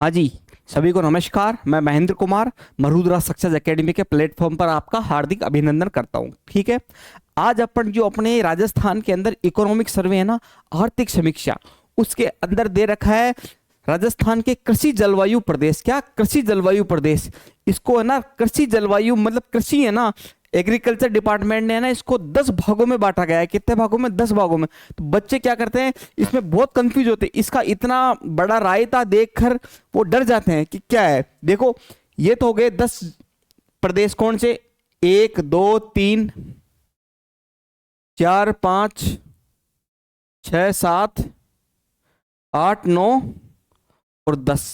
हाँ जी। सभी को नमस्कार। मैं महेंद्र कुमार मरुद्रा सक्सेस एकेडमी के प्लेटफॉर्म पर आपका हार्दिक अभिनंदन करता हूँ। ठीक है, आज अपन जो अपने राजस्थान के अंदर इकोनॉमिक सर्वे है ना, आर्थिक समीक्षा, उसके अंदर दे रखा है राजस्थान के कृषि जलवायु प्रदेश। क्या कृषि जलवायु प्रदेश, इसको है ना कृषि जलवायु मतलब कृषि है ना, एग्रीकल्चर डिपार्टमेंट ने है ना इसको 10 भागों में बांटा गया है। कितने भागों में? 10 भागों में। तो बच्चे क्या करते हैं, इसमें बहुत कंफ्यूज होते हैं। इसका इतना बड़ा रायता देखकर वो डर जाते हैं कि क्या है। देखो, ये तो हो गए 10 प्रदेश। कौन से? 1 2 3 4 5 6 7 8 9 और 10।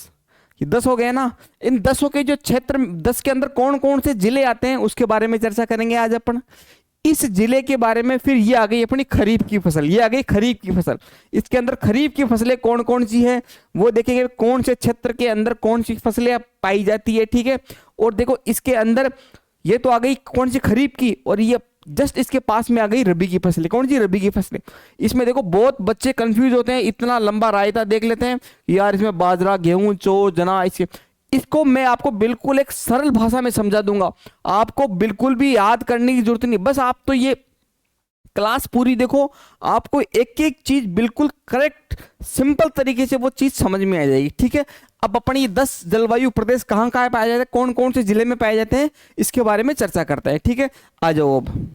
ये 10 हो गए ना। इन 10 के जो क्षेत्र, 10 के अंदर कौन कौन से जिले आते हैं उसके बारे में चर्चा करेंगे आज अपन। इस जिले के बारे में फिर ये आ गई अपनी खरीफ की फसल। ये आ गई खरीफ की फसल। इसके अंदर खरीफ की फसलें कौन कौन सी है वो देखेंगे, कौन से क्षेत्र के अंदर कौन सी फसलें पाई जाती है। ठीक है, और देखो इसके अंदर ये तो आ गई कौन सी खरीफ की, और ये जस्ट इसके पास में आ गई रबी की फसलें। कौन सी? रबी की फसलें। इसमें देखो बहुत बच्चे कंफ्यूज होते हैं, इतना लंबा रायता देख लेते हैं यार, इसमें बाजरा, गेहूं, चो, जना, इसके इसको मैं आपको बिल्कुल एक सरल भाषा में समझा दूंगा। आपको बिल्कुल भी याद करने की जरूरत नहीं, बस आप तो ये क्लास पूरी देखो, आपको एक एक चीज बिल्कुल करेक्ट सिंपल तरीके से वो चीज समझ में आ जाएगी। ठीक है, अब अपन ये 10 जलवायु प्रदेश कहाँ कहाँ पाए जाते हैं, कौन कौन से जिले में पाए जाते हैं, इसके बारे में चर्चा करते हैं। ठीक है, आ जाओ अब।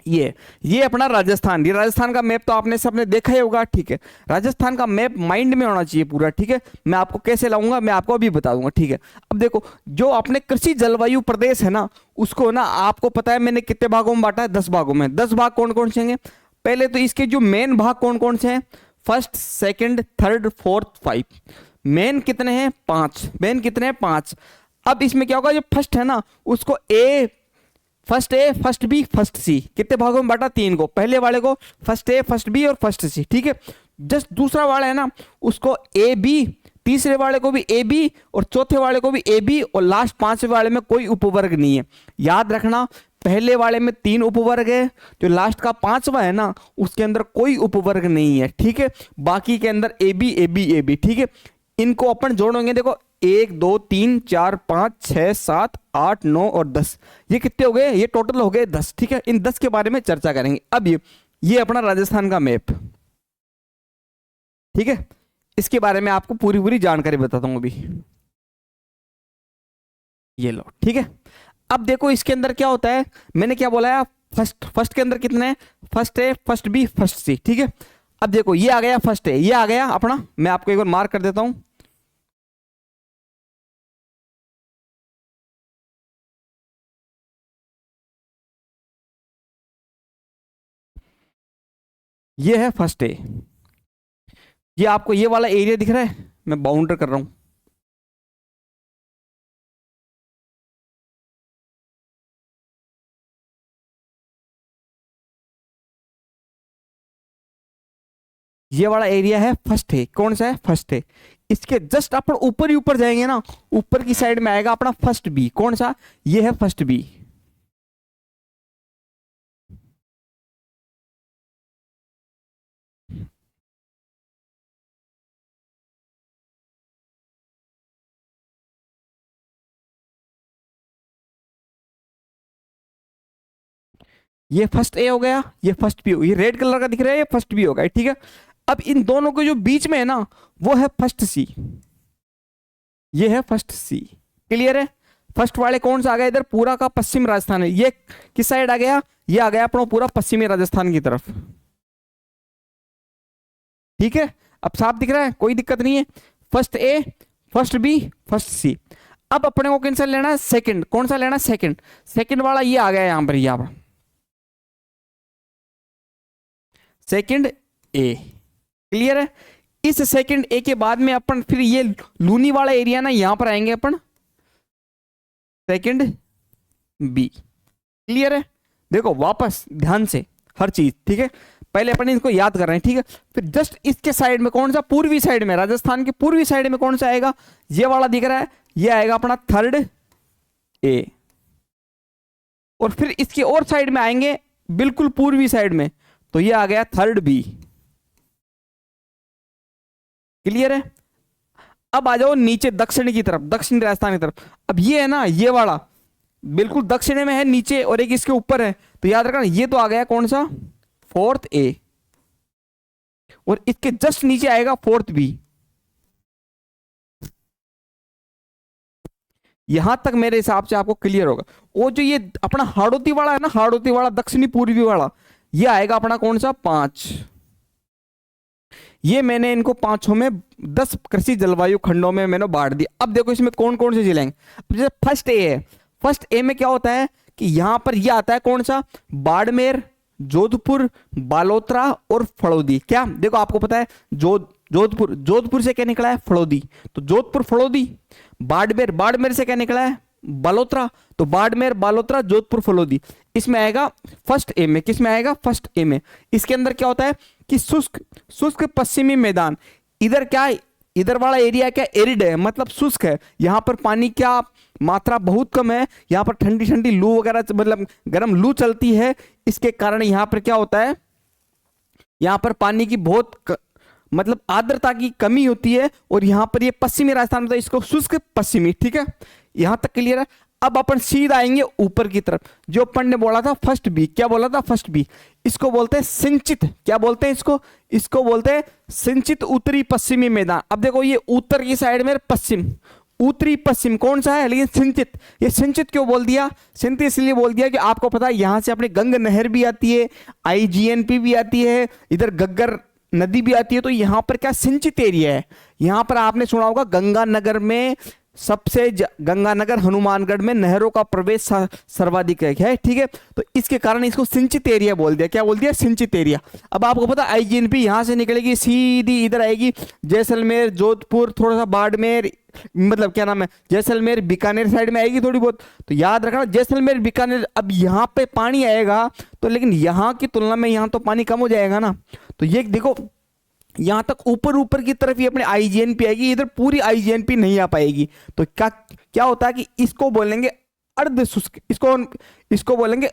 ये अपना राजस्थान, ये राजस्थान का मैप तो आपने सबने देखा ही होगा। ठीक है, राजस्थान का मैप माइंड में होना चाहिए पूरा। ठीक है, मैं आपको कैसे लाऊंगा मैं आपको अभी बता दूंगा। ठीक है, अब देखो जो अपने कृषि जलवायु प्रदेश है ना, उसको ना आपको पता है मैंने कितने भागों में बांटा है? 10 भागों में। 10 भाग कौन कौन से हैं? पहले तो इसके जो मेन भाग कौन कौन से हैं? First, second, third, fourth, 5। Main कितने हैं? 5। मेन कितने हैं? 5। अब इसमें क्या होगा, जो फर्स्ट है ना उसको first A, first B, first सी, कितने भागों में बांटा? 3 को। पहले वाले को फर्स्ट ए, फर्स्ट बी और फर्स्ट सी। ठीक है, जस्ट दूसरा वाला है ना उसको ए बी, तीसरे वाले को भी ए बी और चौथे वाले को भी ए बी, और लास्ट 5वें वाले में कोई उपवर्ग नहीं है। याद रखना, पहले वाले में 3 उपवर्ग है, जो लास्ट का 5वां है ना उसके अंदर कोई उपवर्ग नहीं है। ठीक है, बाकी के अंदर A B A B A B. ठीक है, इनको अपन जोड़ेंगे। देखो 1 2 3 4 5 6 7 8 9 और 10, ये कितने हो गए? ये टोटल हो गए 10। ठीक है, इन 10 के बारे में चर्चा करेंगे। अब ये अपना राजस्थान का मैप। ठीक है, इसके बारे में आपको पूरी पूरी जानकारी बताता हूं अभी। ये लो। ठीक है, अब देखो इसके अंदर क्या होता है, मैंने क्या बोला है, फर्स्ट के अंदर कितने हैं? First A, first B, first सी। ठीक है, अब देखो ये आ गया फर्स्ट ए, ये आ गया अपना, मैं आपको एक बार मार्क कर देता हूं। ये है फर्स्ट ए। ये आपको ये वाला एरिया दिख रहा है, मैं बाउंडर कर रहा हूं। ये वाला एरिया है फर्स्ट है। कौन सा है? फर्स्ट है। इसके जस्ट अपन ऊपर ही ऊपर जाएंगे ना, ऊपर की साइड में आएगा अपना फर्स्ट बी। कौन सा? ये है फर्स्ट बी। ये फर्स्ट ए हो गया, ये फर्स्ट बी हो गया। ये रेड कलर का दिख रहा है, ये फर्स्ट बी हो गया। ठीक है, अब इन दोनों के जो बीच में है ना वो है फर्स्ट सी। ये है फर्स्ट सी। क्लियर है? फर्स्ट वाले कौन सा आ गया? इधर पूरा का पश्चिम राजस्थान है। ये किस साइड आ गया? ये आ गया अपना पूरा पश्चिमी राजस्थान की तरफ। ठीक है, अब साफ दिख रहा है, कोई दिक्कत नहीं है। First A, first B, first सी। अब अपने को कैंसिल लेना है सेकंड। कौन सा लेना है? सेकंड। सेकंड वाला ये आ गया यहां पर, यहां पर सेकंड ए। क्लियर है? इस सेकंड ए के बाद में अपन फिर ये लूनी वाला एरिया ना यहां पर आएंगे अपन, सेकंड बी। क्लियर है? देखो वापस ध्यान से हर चीज। ठीक है, पहले अपन इसको याद कर रहे हैं। ठीक है, फिर जस्ट इसके साइड में कौन सा? पूर्वी साइड में, राजस्थान के पूर्वी साइड में कौन सा आएगा? ये वाला दिख रहा है, ये आएगा अपना थर्ड ए। और फिर इसकी और साइड में आएंगे बिल्कुल पूर्वी साइड में, तो ये आ गया थर्ड बी। क्लियर है? अब आ जाओ नीचे दक्षिण की तरफ, दक्षिण राजस्थान की तरफ। अब ये है ना, ये वाला बिल्कुल दक्षिण में है नीचे, और एक इसके ऊपर है, तो याद रखना ये तो आ गया कौन सा, 4th A, और इसके जस्ट नीचे आएगा 4th B। यहां तक मेरे हिसाब से आपको क्लियर होगा। वो जो ये अपना हाड़ौती वाला है ना, हाड़ौती वाला दक्षिणी पूर्वी वाला, ये आएगा अपना कौन सा, 5। ये मैंने इनको 5 में 10 कृषि जलवायु खंडों में मैंने बांट दिया। अब देखो इसमें कौन कौन से जिले हैं। अब जैसे फर्स्ट ए है, फर्स्ट ए में क्या होता है कि यहां पर ये आता है कौन सा, बाड़मेर, जोधपुर, बालोतरा और फड़ौदी। क्या देखो आपको पता है, जोधपुर, जोधपुर से क्या निकला है, फड़ौदी, तो जोधपुर फड़ौदी। बाड़मेर, बाड़मेर से क्या निकला है, बालोतरा, तो बाड़मेर, बालोतरा, जोधपुर, फड़ौदी। इसमें आएगा फर्स्ट ए में, किस में आएगा, फर्स्ट ए में। इसके अंदर क्या होता है कि शुष्क, शुष्क पश्चिमी मैदान, इधर क्या है, इधर वाला एरिया क्या एरिड है, मतलब शुष्क है, यहाँ पर पानी क्या मात्रा बहुत कम है, यहाँ पर ठंडी ठंडी लू वगैरह, मतलब गर्म लू चलती है, इसके कारण यहाँ पर क्या होता है, यहाँ पर पानी की बहुत मतलब आर्द्रता की कमी होती है, और यहाँ पर ये पश्चिमी राजस्थान में इसको शुष्क पश्चिमी, ठीक है, यहाँ तक क्लियर है। अब अपन सीधा आएंगे ऊपर की तरफ, जो अपन ने बोला था फर्स्ट बी, क्या बोला था फर्स्ट बी, इसको बोलते हैं सिंचित, क्या बोलते हैं इसको, इसको बोलते हैं सिंचित उत्तरी पश्चिमी मैदान। अब देखो ये उत्तर की साइड में पश्चिम, उत्तरी पश्चिम कौन सा है, लेकिन सिंचित, ये सिंचित क्यों बोल दिया, सिंचित इसलिए बोल दिया कि आपको पता है यहां से अपने गंग नहर भी आती है, IGNP भी आती है, इधर गग्गर नदी भी आती है, तो यहाँ पर क्या सिंचित एरिया है। यहाँ पर आपने सुना होगा गंगानगर में सबसे, गंगानगर हनुमानगढ़ में नहरों का प्रवेश सर्वाधिक है, ठीक है, तो इसके कारण इसको सिंचित एरिया बोल दिया। क्या बोल दिया, सिंचित एरिया। अब आपको पता IGNP यहां से निकलेगी सीधी इधर आएगी, जैसलमेर, जोधपुर, थोड़ा सा बाड़मेर, मतलब क्या नाम है, जैसलमेर बीकानेर साइड में आएगी थोड़ी बहुत, तो याद रखना जैसलमेर बीकानेर। अब यहाँ पे पानी आएगा तो, लेकिन यहाँ की तुलना में यहाँ तो पानी कम हो जाएगा ना, तो ये देखो यहां तक ऊपर ऊपर की तरफ ही अपने IGNP आएगी, इधर पूरी IGNP नहीं आ पाएगी। तो क्या क्या होता है कि इसको बोलेंगे अर्ध शुष्क, इसको बोलेंगे,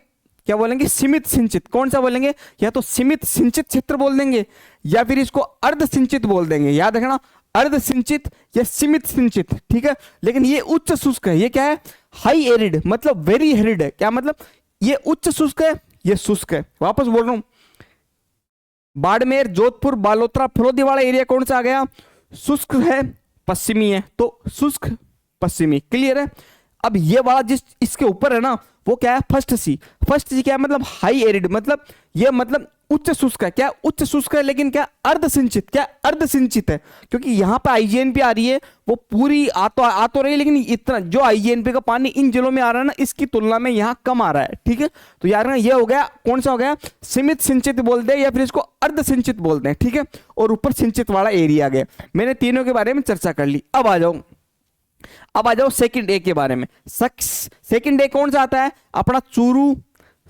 क्या बोलेंगे, सीमित सिंचित। कौन सा बोलेंगे, या तो सीमित सिंचित क्षेत्र बोल देंगे, या फिर इसको अर्ध सिंचित बोल देंगे। याद रखना अर्ध सिंचित या सीमित सिंचित, ठीक है। लेकिन ये उच्च शुष्क है, ये क्या है, हाई एरिड, मतलब वेरी एरिड है। क्या मतलब, ये उच्च शुष्क है, ये शुष्क है। वापस बोल रहा हूं, बाड़मेर, जोधपुर, बालोतरा, फड़ौदी वाला एरिया कौन सा आ गया, शुष्क है, पश्चिमी है, तो शुष्क पश्चिमी, क्लियर है। अब ये वाला जिस इसके ऊपर है ना, वो क्या है, फर्स्ट सी। फर्स्ट सी क्या है, मतलब हाई एरिड, मतलब ये मतलब उच्च शुष्क है। क्या उच्च शुष्क है, लेकिन क्या अर्ध सिंचित, क्या अर्ध सिंचित है, क्योंकि यहाँ पे IGNP आ रही है, वो पूरी आ तो रही है, लेकिन इतना जो IGNP का पानी इन जिलों में आ रहा है ना, इसकी तुलना में यहाँ कम आ रहा है, ठीक है। तो यार ये हो गया, कौन सा हो गया, सीमित सिंचित बोलते हैं, या फिर इसको अर्ध सिंचित बोलते हैं, ठीक है। और ऊपर सिंचित वाला एरिया आ गया। मैंने तीनों के बारे में चर्चा कर ली। अब आ जाओ सेकंड ए के बारे में। सेकंड ए कौन सा आता है, अपना चूरू,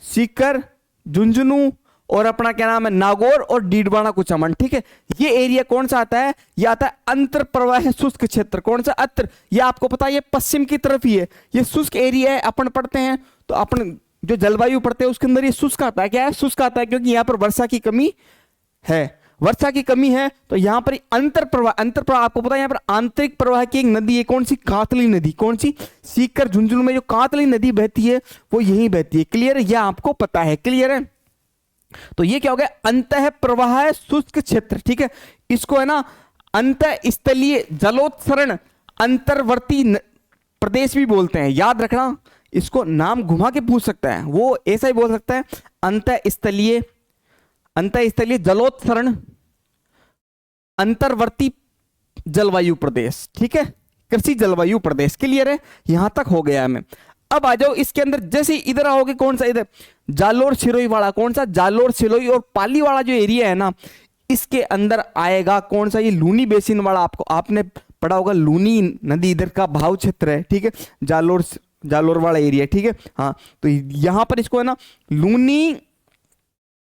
सीकर, झुंझुनू, और अपना क्या नाम है, नागौर और डीडवाना कुचामन, ठीक है। ये एरिया कौन सा आता है, ये आता है अंतर प्रवाह शुष्क क्षेत्र। कौन सा, अंतर, ये आपको पता है ये पश्चिम की तरफ ही है, ये शुष्क एरिया है। अपन पढ़ते हैं तो अपन जो जलवायु पढ़ते हैं उसके अंदर ये शुष्क आता है। क्या है, शुष्क आता है, क्योंकि यहाँ पर वर्षा की कमी है, वर्षा की कमी है। तो यहाँ पर अंतर प्रवाह आपको पता है, यहाँ पर आंतरिक प्रवाह की एक नदी है, कौन सी, कातली नदी। कौन सी, सीकर झुंझुनू में जो कातली नदी बहती है वो यही बहती है, क्लियर है, यह आपको पता है, क्लियर है। तो ये क्या हो गया, अंतः प्रवाह शुष्क क्षेत्र, ठीक है। इसको है ना अंतः स्थलीय जलोत्सरण अंतर्वर्ती प्रदेश भी बोलते हैं। याद रखना, इसको नाम घुमा के पूछ सकता है, वो ऐसा ही बोल सकता है, अंतः स्थलीय जलोत्सरण अंतर्वर्ती जलवायु प्रदेश, ठीक है, कृषि जलवायु प्रदेश, क्लियर है, यहां तक हो गया हमें। अब आ जाओ इसके अंदर, जैसे इधर आओगे, कौन सा, इधर जालोर सिरोही वाला, कौन सा, जालोर सिरोही और पाली वाला जो एरिया है ना, इसके अंदर आएगा कौन सा, ये लूनी बेसिन वाला। आपने पढ़ा होगा, लूनी नदी इधर का भाव क्षेत्र है, ठीक है, जालोर वाला एरिया, ठीक है। हाँ, तो यहां पर इसको है ना लूनी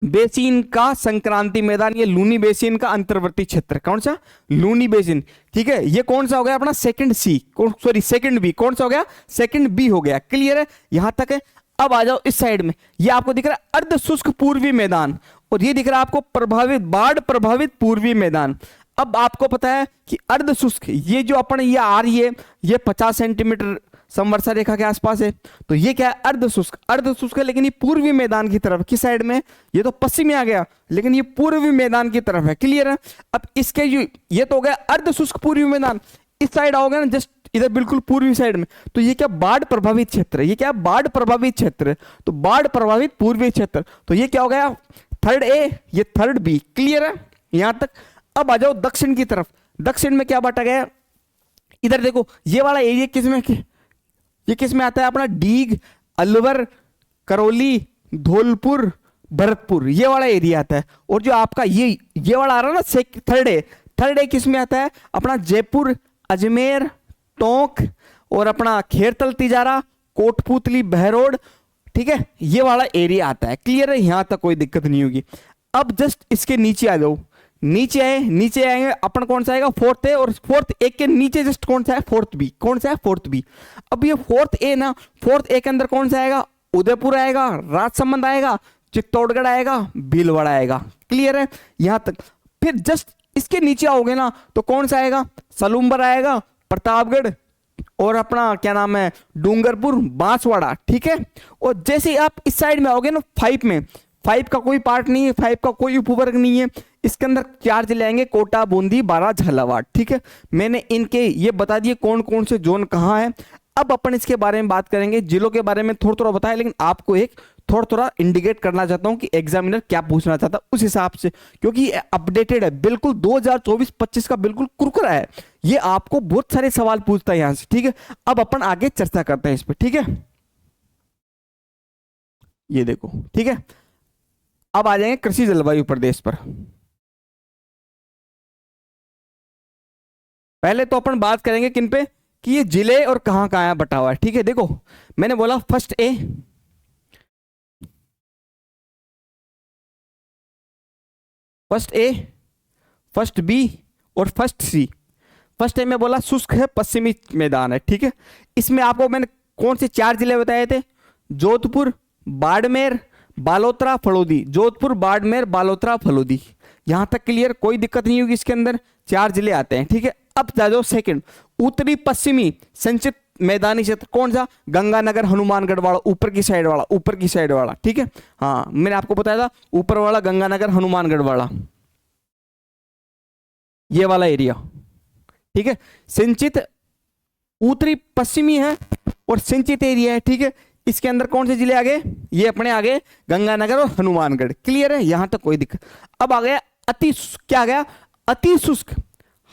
बेसिन का संक्रांति मैदान, ये लूनी बेसिन का अंतर्वर्ती क्षेत्र, कौन सा, लूनी बेसिन, ठीक है। ये कौन सा हो गया अपना, सेकंड बी, कौन सा हो गया, सेकंड बी हो गया, क्लियर है, यहां तक है। अब आ जाओ इस साइड में, ये आपको दिख रहा है अर्ध शुष्क पूर्वी मैदान, और ये दिख रहा है आपको बाढ़ प्रभावित पूर्वी मैदान। अब आपको पता है कि अर्ध शुष्क, ये जो अपन ये आ रही है ये 50 सेंटीमीटर समवर्षा रेखा के आसपास है, तो ये क्या है अर्ध शुष्क। अर्ध शुष्क है लेकिन ये पूर्वी मैदान की तरफ, किस साइड में, ये तो पश्चिमी आ गया लेकिन ये पूर्वी मैदान की तरफ है, क्लियर है। अब इसके जो ये तो हो गया अर्ध शुष्क पूर्वी मैदान, इस साइड आओगे ना जस्ट इधर बिल्कुल पूर्वी साइड में, तो ये क्या बाढ़ प्रभावित क्षेत्र है, ये क्या बाढ़ प्रभावित क्षेत्र है, तो बाढ़ प्रभावित पूर्वी क्षेत्र, तो ये क्या हो गया थर्ड ए, ये थर्ड बी, क्लियर है यहां तक। अब आ जाओ दक्षिण की तरफ, दक्षिण में क्या बांटा गया, इधर देखो ये वाला एरिया किसमें, ये किसमें आता है अपना, डीग, अलवर, करौली, धौलपुर, भरतपुर, ये वाला एरिया आता है। और जो आपका ये वाला आ रहा है ना थर्ड ए किसमें आता है अपना, जयपुर, अजमेर, टोंक और अपना खेरतल, तिजारा, कोटपुतली, बहरोड, ठीक है, ये वाला एरिया आता है, क्लियर है, यहां तक कोई दिक्कत नहीं होगी। अब जस्ट इसके नीचे आ जाओ, नीचे आएंगे अपन, कौन सा आएगा फोर्थ ए, और फोर्थ ए के नीचे जस्ट कौन सा है फोर्थ बी, कौन सा है फोर्थ बी। अब ये फोर्थ ए ना, फोर्थ ए के अंदर कौन सा आएगा, उदयपुर आएगा, राजसमंद आएगा, चित्तौड़गढ़ आएगा, भीलवाड़ा आएगा, क्लियर है यहां तक। फिर जस्ट इसके नीचे आओगे ना तो कौन सा आएगा, सलूम्बर आएगा, प्रतापगढ़ और अपना क्या नाम है डूंगरपुर, बांसवाड़ा, ठीक है। और जैसे आप इस साइड में आओगे ना 5 में, 5 का कोई पार्ट नहीं है, 5 का कोई उपवर्ग नहीं है, इसके अंदर 4 जिले आएंगे, कोटा, बूंदी, बारां, झालावाड़, ठीक है। मैंने इनके ये बता दिए कौन कौन से जोन कहाँ है। अब अपन इसके बारे में बात करेंगे, जिलों के बारे में थोड़ा थोड़ा बताया, लेकिन आपको एक थोड़ा थोड़ा इंडिकेट करना चाहता हूं कि एग्जामिनर क्या पूछना चाहता है उस हिसाब से, क्योंकि अपडेटेड है बिल्कुल 2024-25 का, बिल्कुल कुरकुरा है, ये आपको बहुत सारे सवाल पूछता है यहां से, ठीक है। अब अपन आगे चर्चा करते हैं इस पर, ठीक है, ये देखो, ठीक है। अब आ जाएंगे कृषि जलवायु प्रदेश पर। पहले तो अपन बात करेंगे किन पे, कि ये जिले और कहां कहां बटा हुआ है, ठीक है। देखो मैंने बोला फर्स्ट ए, फर्स्ट बी और फर्स्ट सी। फर्स्ट ए में बोला शुष्क है, पश्चिमी मैदान है, ठीक है। इसमें आपको मैंने कौन से 4 जिले बताए थे, जोधपुर, बाड़मेर, बालोतरा, फलोदी, जोधपुर, बाड़मेर, बालोतरा, फलोदी, यहां तक क्लियर, कोई दिक्कत नहीं होगी, इसके अंदर 4 जिले आते हैं, ठीक है। अब जा जाओ सेकंड, उत्तरी पश्चिमी संचित मैदानी क्षेत्र, कौन सा, गंगानगर, हनुमानगढ़ वाला, ऊपर की साइड वाला, ठीक है। हाँ मैंने आपको बताया था ऊपर वाला गंगानगर, हनुमानगढ़ वाला, ये वाला एरिया, ठीक है। सिंचित उत्तरी पश्चिमी है और सिंचित एरिया है, ठीक है। इसके अंदर कौन से जिले आ गए, ये अपने आ गए गंगानगर और हनुमानगढ़, क्लियर है, यहां तक कोई दिक्कत। अब आ गया क्या आ गया, अति शुष्क,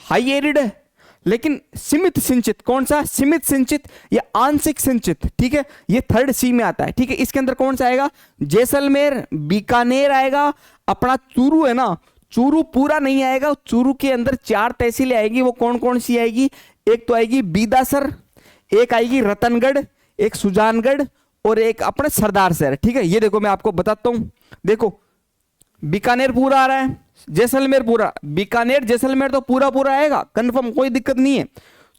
हाई एरिड है लेकिन सीमित सिंचित, कौन सा, सीमित सिंचित या आंशिक सिंचित, ठीक है, ये थर्ड सी में आता है, ठीक है। इसके अंदर कौन सा आएगा, जैसलमेर, बीकानेर आएगा, अपना चूरू है ना, चूरू पूरा नहीं आएगा, चूरू के अंदर 4 तहसीलें आएगी, वो कौन कौन सी आएगी, एक तो आएगी बीदासर, एक आएगी रतनगढ़, एक सुजानगढ़ और एक अपने सरदार शहर, ठीक है। ये देखो मैं आपको बताता हूं, देखो बीकानेर पूरा आ रहा है, जैसलमेर पूरा, बीकानेर जैसलमेर तो पूरा पूरा आएगा कंफर्म, कोई दिक्कत नहीं है।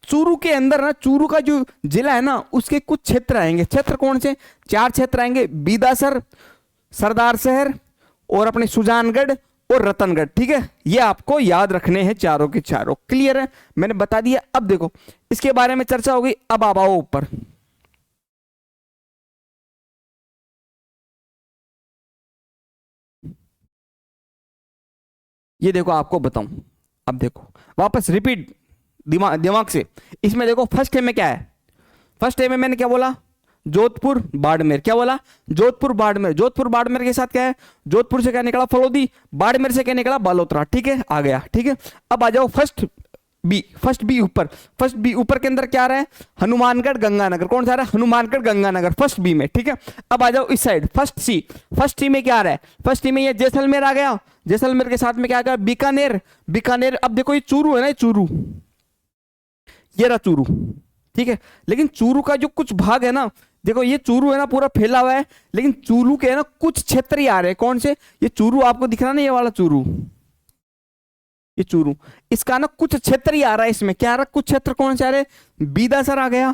चूरू के अंदर ना, चूरू का जो जिला है ना उसके कुछ क्षेत्र आएंगे, क्षेत्र कौन से, 4 क्षेत्र आएंगे, बीदासर, सरदार शहर और अपने सुजानगढ़ और रतनगढ़, ठीक है। ये आपको याद रखने हैं चारों के चारों, क्लियर है, मैंने बता दिया। अब देखो इसके बारे में चर्चा होगी, अब आप आओ ऊपर, ये देखो आपको बताऊं, अब देखो वापस रिपीट दिमाग से, इसमें देखो फर्स्ट ए में क्या है, फर्स्ट ए में मैंने क्या बोला, जोधपुर, बाड़मेर, क्या बोला, जोधपुर, बाड़मेर, जोधपुर बाड़मेर के साथ क्या है, जोधपुर से क्या निकला फलोदी, बाड़मेर से क्या निकला बालोतरा, ठीक है, आ गया, ठीक है। अब आ जाओ फर्स्ट बी ऊपर, फर्स्ट बी ऊपर के अंदर क्या आ रहा है, हनुमानगढ़, गंगानगर, कौन सा आ रहा है, हनुमानगढ़, गंगानगर, फर्स्ट बी में, ठीक है। अब आ जाओ इस साइड फर्स्ट सी में क्या आ रहा है, फर्स्ट सी में ये जैसलमेर आ गया, जैसलमेर के साथ में क्या आ गया, बीकानेर, अब देखो ये चूरू है ना, चूरू, ये रहा चूरू, ठीक है। लेकिन चूरू का जो कुछ भाग है ना, देखो ये चूरू है ना पूरा फैला हुआ है, लेकिन चूरू के है ना कुछ क्षेत्र ही आ रहे हैं, कौन से, ये चूरू आपको दिख रहा ना, ये वाला चूरू, ये चूरू, इसका ना कुछ क्षेत्र ही आ रहा है, इसमें क्या आ रहा है, कुछ क्षेत्र कौन से आ रहे, बीदासर आ गया,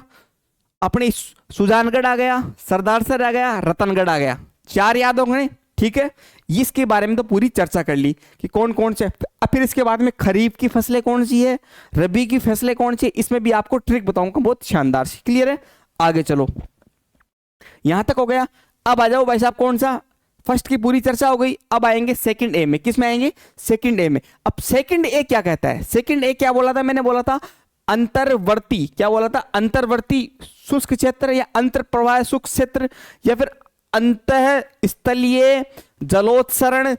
अपने सुजानगढ़ आ गया, सरदार सर आ गया, रतनगढ़ आ गया, 4 याद हो गए, ठीक है, इसके बारे में तो पूरी चर्चा कर ली कि कौन कौन से। अब फिर इसके बाद में खरीफ की फसलें कौन सी है, रबी की फसलें कौन सी है, इसमें भी आपको ट्रिक बताऊंगा बहुत शानदार सी। क्लियर है, आगे चलो, यहां तक हो गया। अब आ जाओ भाई साहब, कौन सा, फर्स्ट की पूरी चर्चा हो गई, अब आएंगे सेकंड ए में। किस में आएंगे, सेकंड ए में। अब सेकंड ए क्या कहता है, सेकंड ए क्या बोला था, मैंने बोला था अंतर्वर्ती, क्या बोला था, अंतर्वर्ती शुष्क क्षेत्र या अंतर प्रवाह शुष्क क्षेत्र या फिर अंतः स्थलीय जलोत्सरण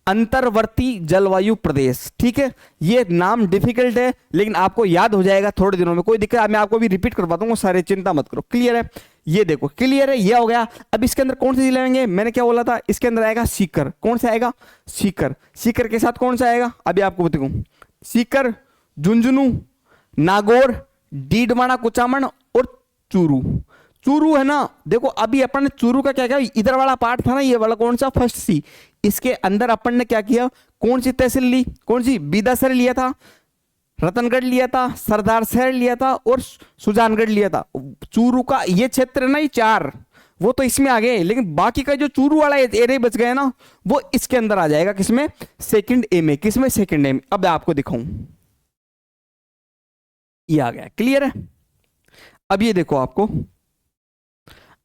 अंतर्वर्ती जलवायु प्रदेश। ठीक है, ये नाम डिफिकल्ट है लेकिन आपको याद हो जाएगा थोड़े दिनों में, कोई दिक्कत, मैं आपको भी रिपीट करवा दूंगा सारे, चिंता मत करो। क्लियर है, ये देखो क्लियर है, ये हो गया। अब इसके अंदर कौन से जिले आएंगे, मैंने क्या बोला था, इसके अंदर आएगा सीकर। कौन सा आएगा, सीकर। सीकर के साथ कौन सा आएगा, अभी आपको बताऊं, सीकर, झुंझुनू, नागौर, डीडवाना कुचामन और चूरू। चूरू है ना, देखो अभी अपन ने चूरू का क्या किया, इधर वाला पार्ट था ना, ये वाला कौन सा, फर्स्ट सी, इसके अंदर अपन ने क्या किया, कौन सी तहसील ली, कौन सी, बीदासर लिया था, रतनगढ़ लिया था, सरदार शहर लिया था और सुजानगढ़ लिया था। चूरू का ये क्षेत्र ना, ये चार, वो तो इसमें आ गए, लेकिन बाकी का जो चूरू वाला एरिया बच गया ना, वो इसके अंदर आ जाएगा, किसमें, सेकंड ए में। किसमें, सेकंड ए में। अब आपको दिखाऊं, ये आ गया। क्लियर है, अब ये देखो आपको,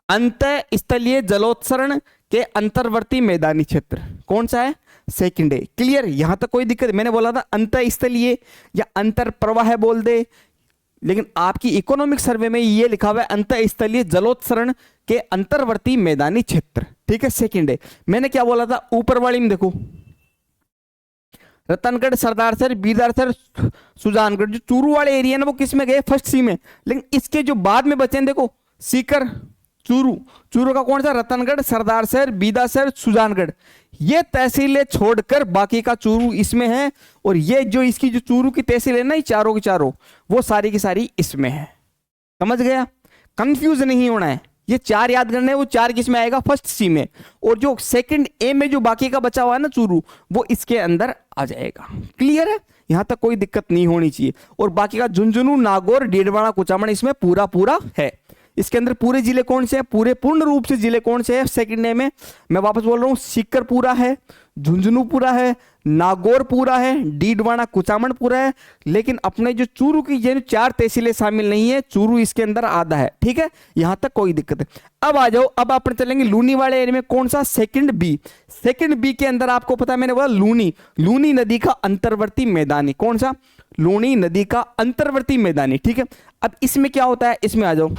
अंतः स्थलीय जलोत्सरण के अंतर्वर्ती मैदानी क्षेत्र कौन सा है, सेकंड ए। क्लियर, यहां तक कोई दिक्कत, मैंने बोला था अंतः स्थलीय या अंतर प्रवाह बोल दे, लेकिन आपकी इकोनॉमिक सर्वे में ये लिखा हुआ है अंतः स्थलीय जलोत्सरण के अंतर्वर्ती मैदानी क्षेत्र। ठीक है, सेकंड ए। मैंने क्या बोला था, ऊपर वाली में देखो, रतनगढ़, सरदारसर, बीदासर, सुजानगढ़, जो चूरू वाले एरिया ना वो किस में गए, फर्स्ट सी में। लेकिन इसके जो बाद में बचे देखो, सीकर, चूरू, चूरू का कौन सा, रतनगढ़, सरदारसर, बीदासर, सुजानगढ़, ये तहसीलें छोड़कर बाकी का चूरू इसमें है। और ये जो इसकी जो चूरू की तहसील है ना, ये चारों की चारों, वो सारी की सारी इसमें है। समझ गया, कंफ्यूज नहीं होना है, ये चार याद करने हैं, वो चार किस में आएगा, फर्स्ट सी में। और जो सेकंड ए में जो बाकी का बचा हुआ है ना चूरू, वो इसके अंदर आ जाएगा। क्लियर है, यहां तक कोई दिक्कत नहीं होनी चाहिए। और बाकी का झुंझुनू, नागौर, डीडवाना, कुचामन इसमें पूरा पूरा है। इसके अंदर पूरे जिले कौन से हैं, पूरे पूर्ण रूप से जिले कौन से हैं सेकंड ए में, मैं वापस बोल रहा हूं, सीकर पूरा है, झुंझुनू पूरा है, नागौर पूरा है, डीडवाना कुचामन पूरा है। लेकिन अपने जो चूरू की ये चार तहसीलें शामिल नहीं है, चूरू इसके अंदर आधा है। ठीक है, यहां तक कोई दिक्कत है। अब आ जाओ, अब अपन चलेंगे लूनी वाले एरिया में, कौन सा, सेकंड बी। सेकंड बी के अंदर आपको पता है, मैंने बोला लूनी, लूनी नदी का अंतर्वर्ती मैदानी, कौन सा, लूनी नदी का अंतर्वर्ती मैदानी। ठीक है, अब इसमें क्या होता है, इसमें आ जाओ,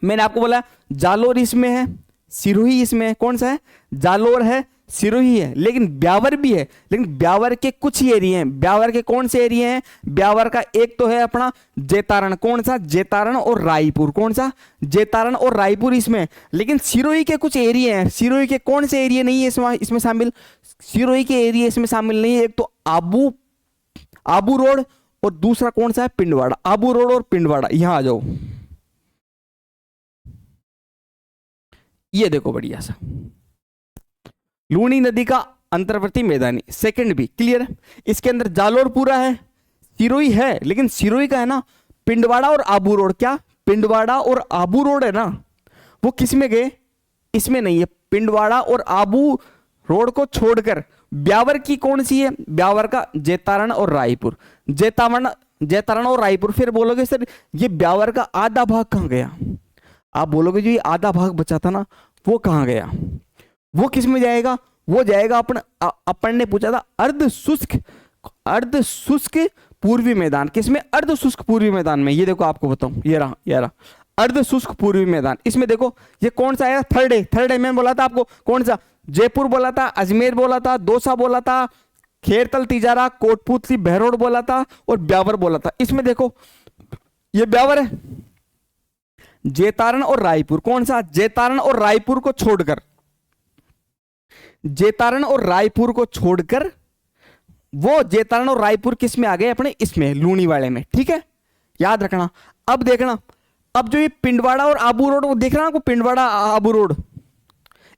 मैंने आपको बोला जालोर इसमें है, सिरोही इसमें है, कौन सा है, जालोर है, सिरोही है, लेकिन ब्यावर भी है। लेकिन ब्यावर के कुछ ही एरिया हैं। ब्यावर के कौन से एरिया हैं, ब्यावर का एक तो है अपना जेतारण, कौन सा, जेतारण और रायपुर, कौन सा, जेतारण और रायपुर इसमें। लेकिन सिरोही के कुछ एरिया हैं, सिरोही के कौन से एरिया नहीं है इसमें शामिल, सिरोही के एरिया इसमें शामिल नहीं है। एक तो आबू रोड और दूसरा कौन सा है, पिंडवाड़ा। आबू रोड और पिंडवाड़ा, यहां आ जाओ, ये देखो बढ़िया सा, लूनी नदी का अंतर्वर्ती मैदानी, सेकंड भी। क्लियर है, इसके अंदर जालोर पूरा है, सिरोही है, लेकिन सिरोही का है ना पिंडवाड़ा और आबू रोड, क्या, पिंडवाड़ा और आबू रोड है ना, वो किस में गए, इसमें नहीं है। पिंडवाड़ा और आबू रोड को छोड़कर ब्यावर की कौन सी है, ब्यावर का जेतारण और रायपुर, जेतारण और रायपुर। फिर बोलोगे सर ये ब्यावर का आधा भाग कहां गया, आप बोलोगे जो ये आधा भाग बचा था ना, वो कहां गया, वो किस में जाएगा, वो जाएगा अपन ने पूछा था अर्ध शुष्क पूर्वी मैदान, किसमें, अर्ध शुष्क पूर्वी मैदान में। ये देखो आपको बताऊं, ये रहा अर्ध शुष्क पूर्वी मैदान। इसमें देखो ये कौन सा आया, थर्ड है, मैं बोला था आपको कौन सा, जयपुर बोला था, अजमेर बोला था, दौसा बोला था, खेरतल, तिजारा, कोटपुतली, बहरोड बोला था और ब्यावर बोला था। इसमें देखो ये ब्यावर है, जेतारण और रायपुर, कौन सा, जेतारण और रायपुर को छोड़कर, जेतारण और रायपुर को छोड़कर वो जेतारण और रायपुर किस में आ गए, अपने इसमें लूनी वाले में। ठीक है, याद रखना। अब देखना, अब जो ये पिंडवाड़ा और आबू रोड, वो देख रहा आपको, पिंडवाड़ा आबू रोड,